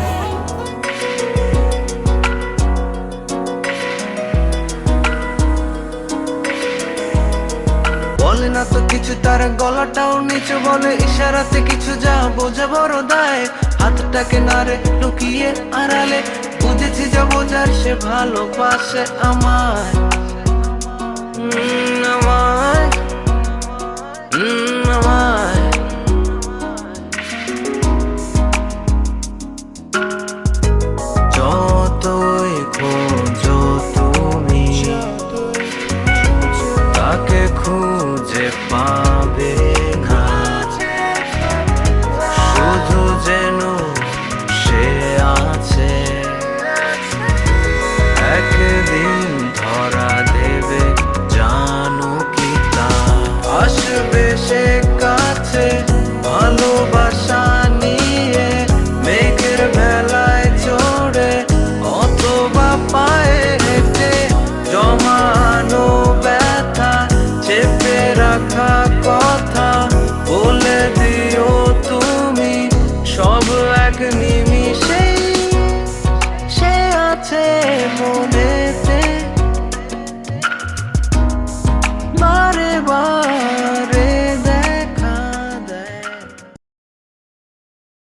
বলে না তো কিছু, তার গলাটাও নিচু, বলে ইশারাতে কিছু, যা বোঝা বড় দায়। হাতটাকে নারে লুকিয়ে আড়ালে, বুঝেছি যা বোঝার সে ভালোবাসে আমায়, আমায়, আমায়। যতই খোঁজো তুমি, তাকে খুঁজে পাবে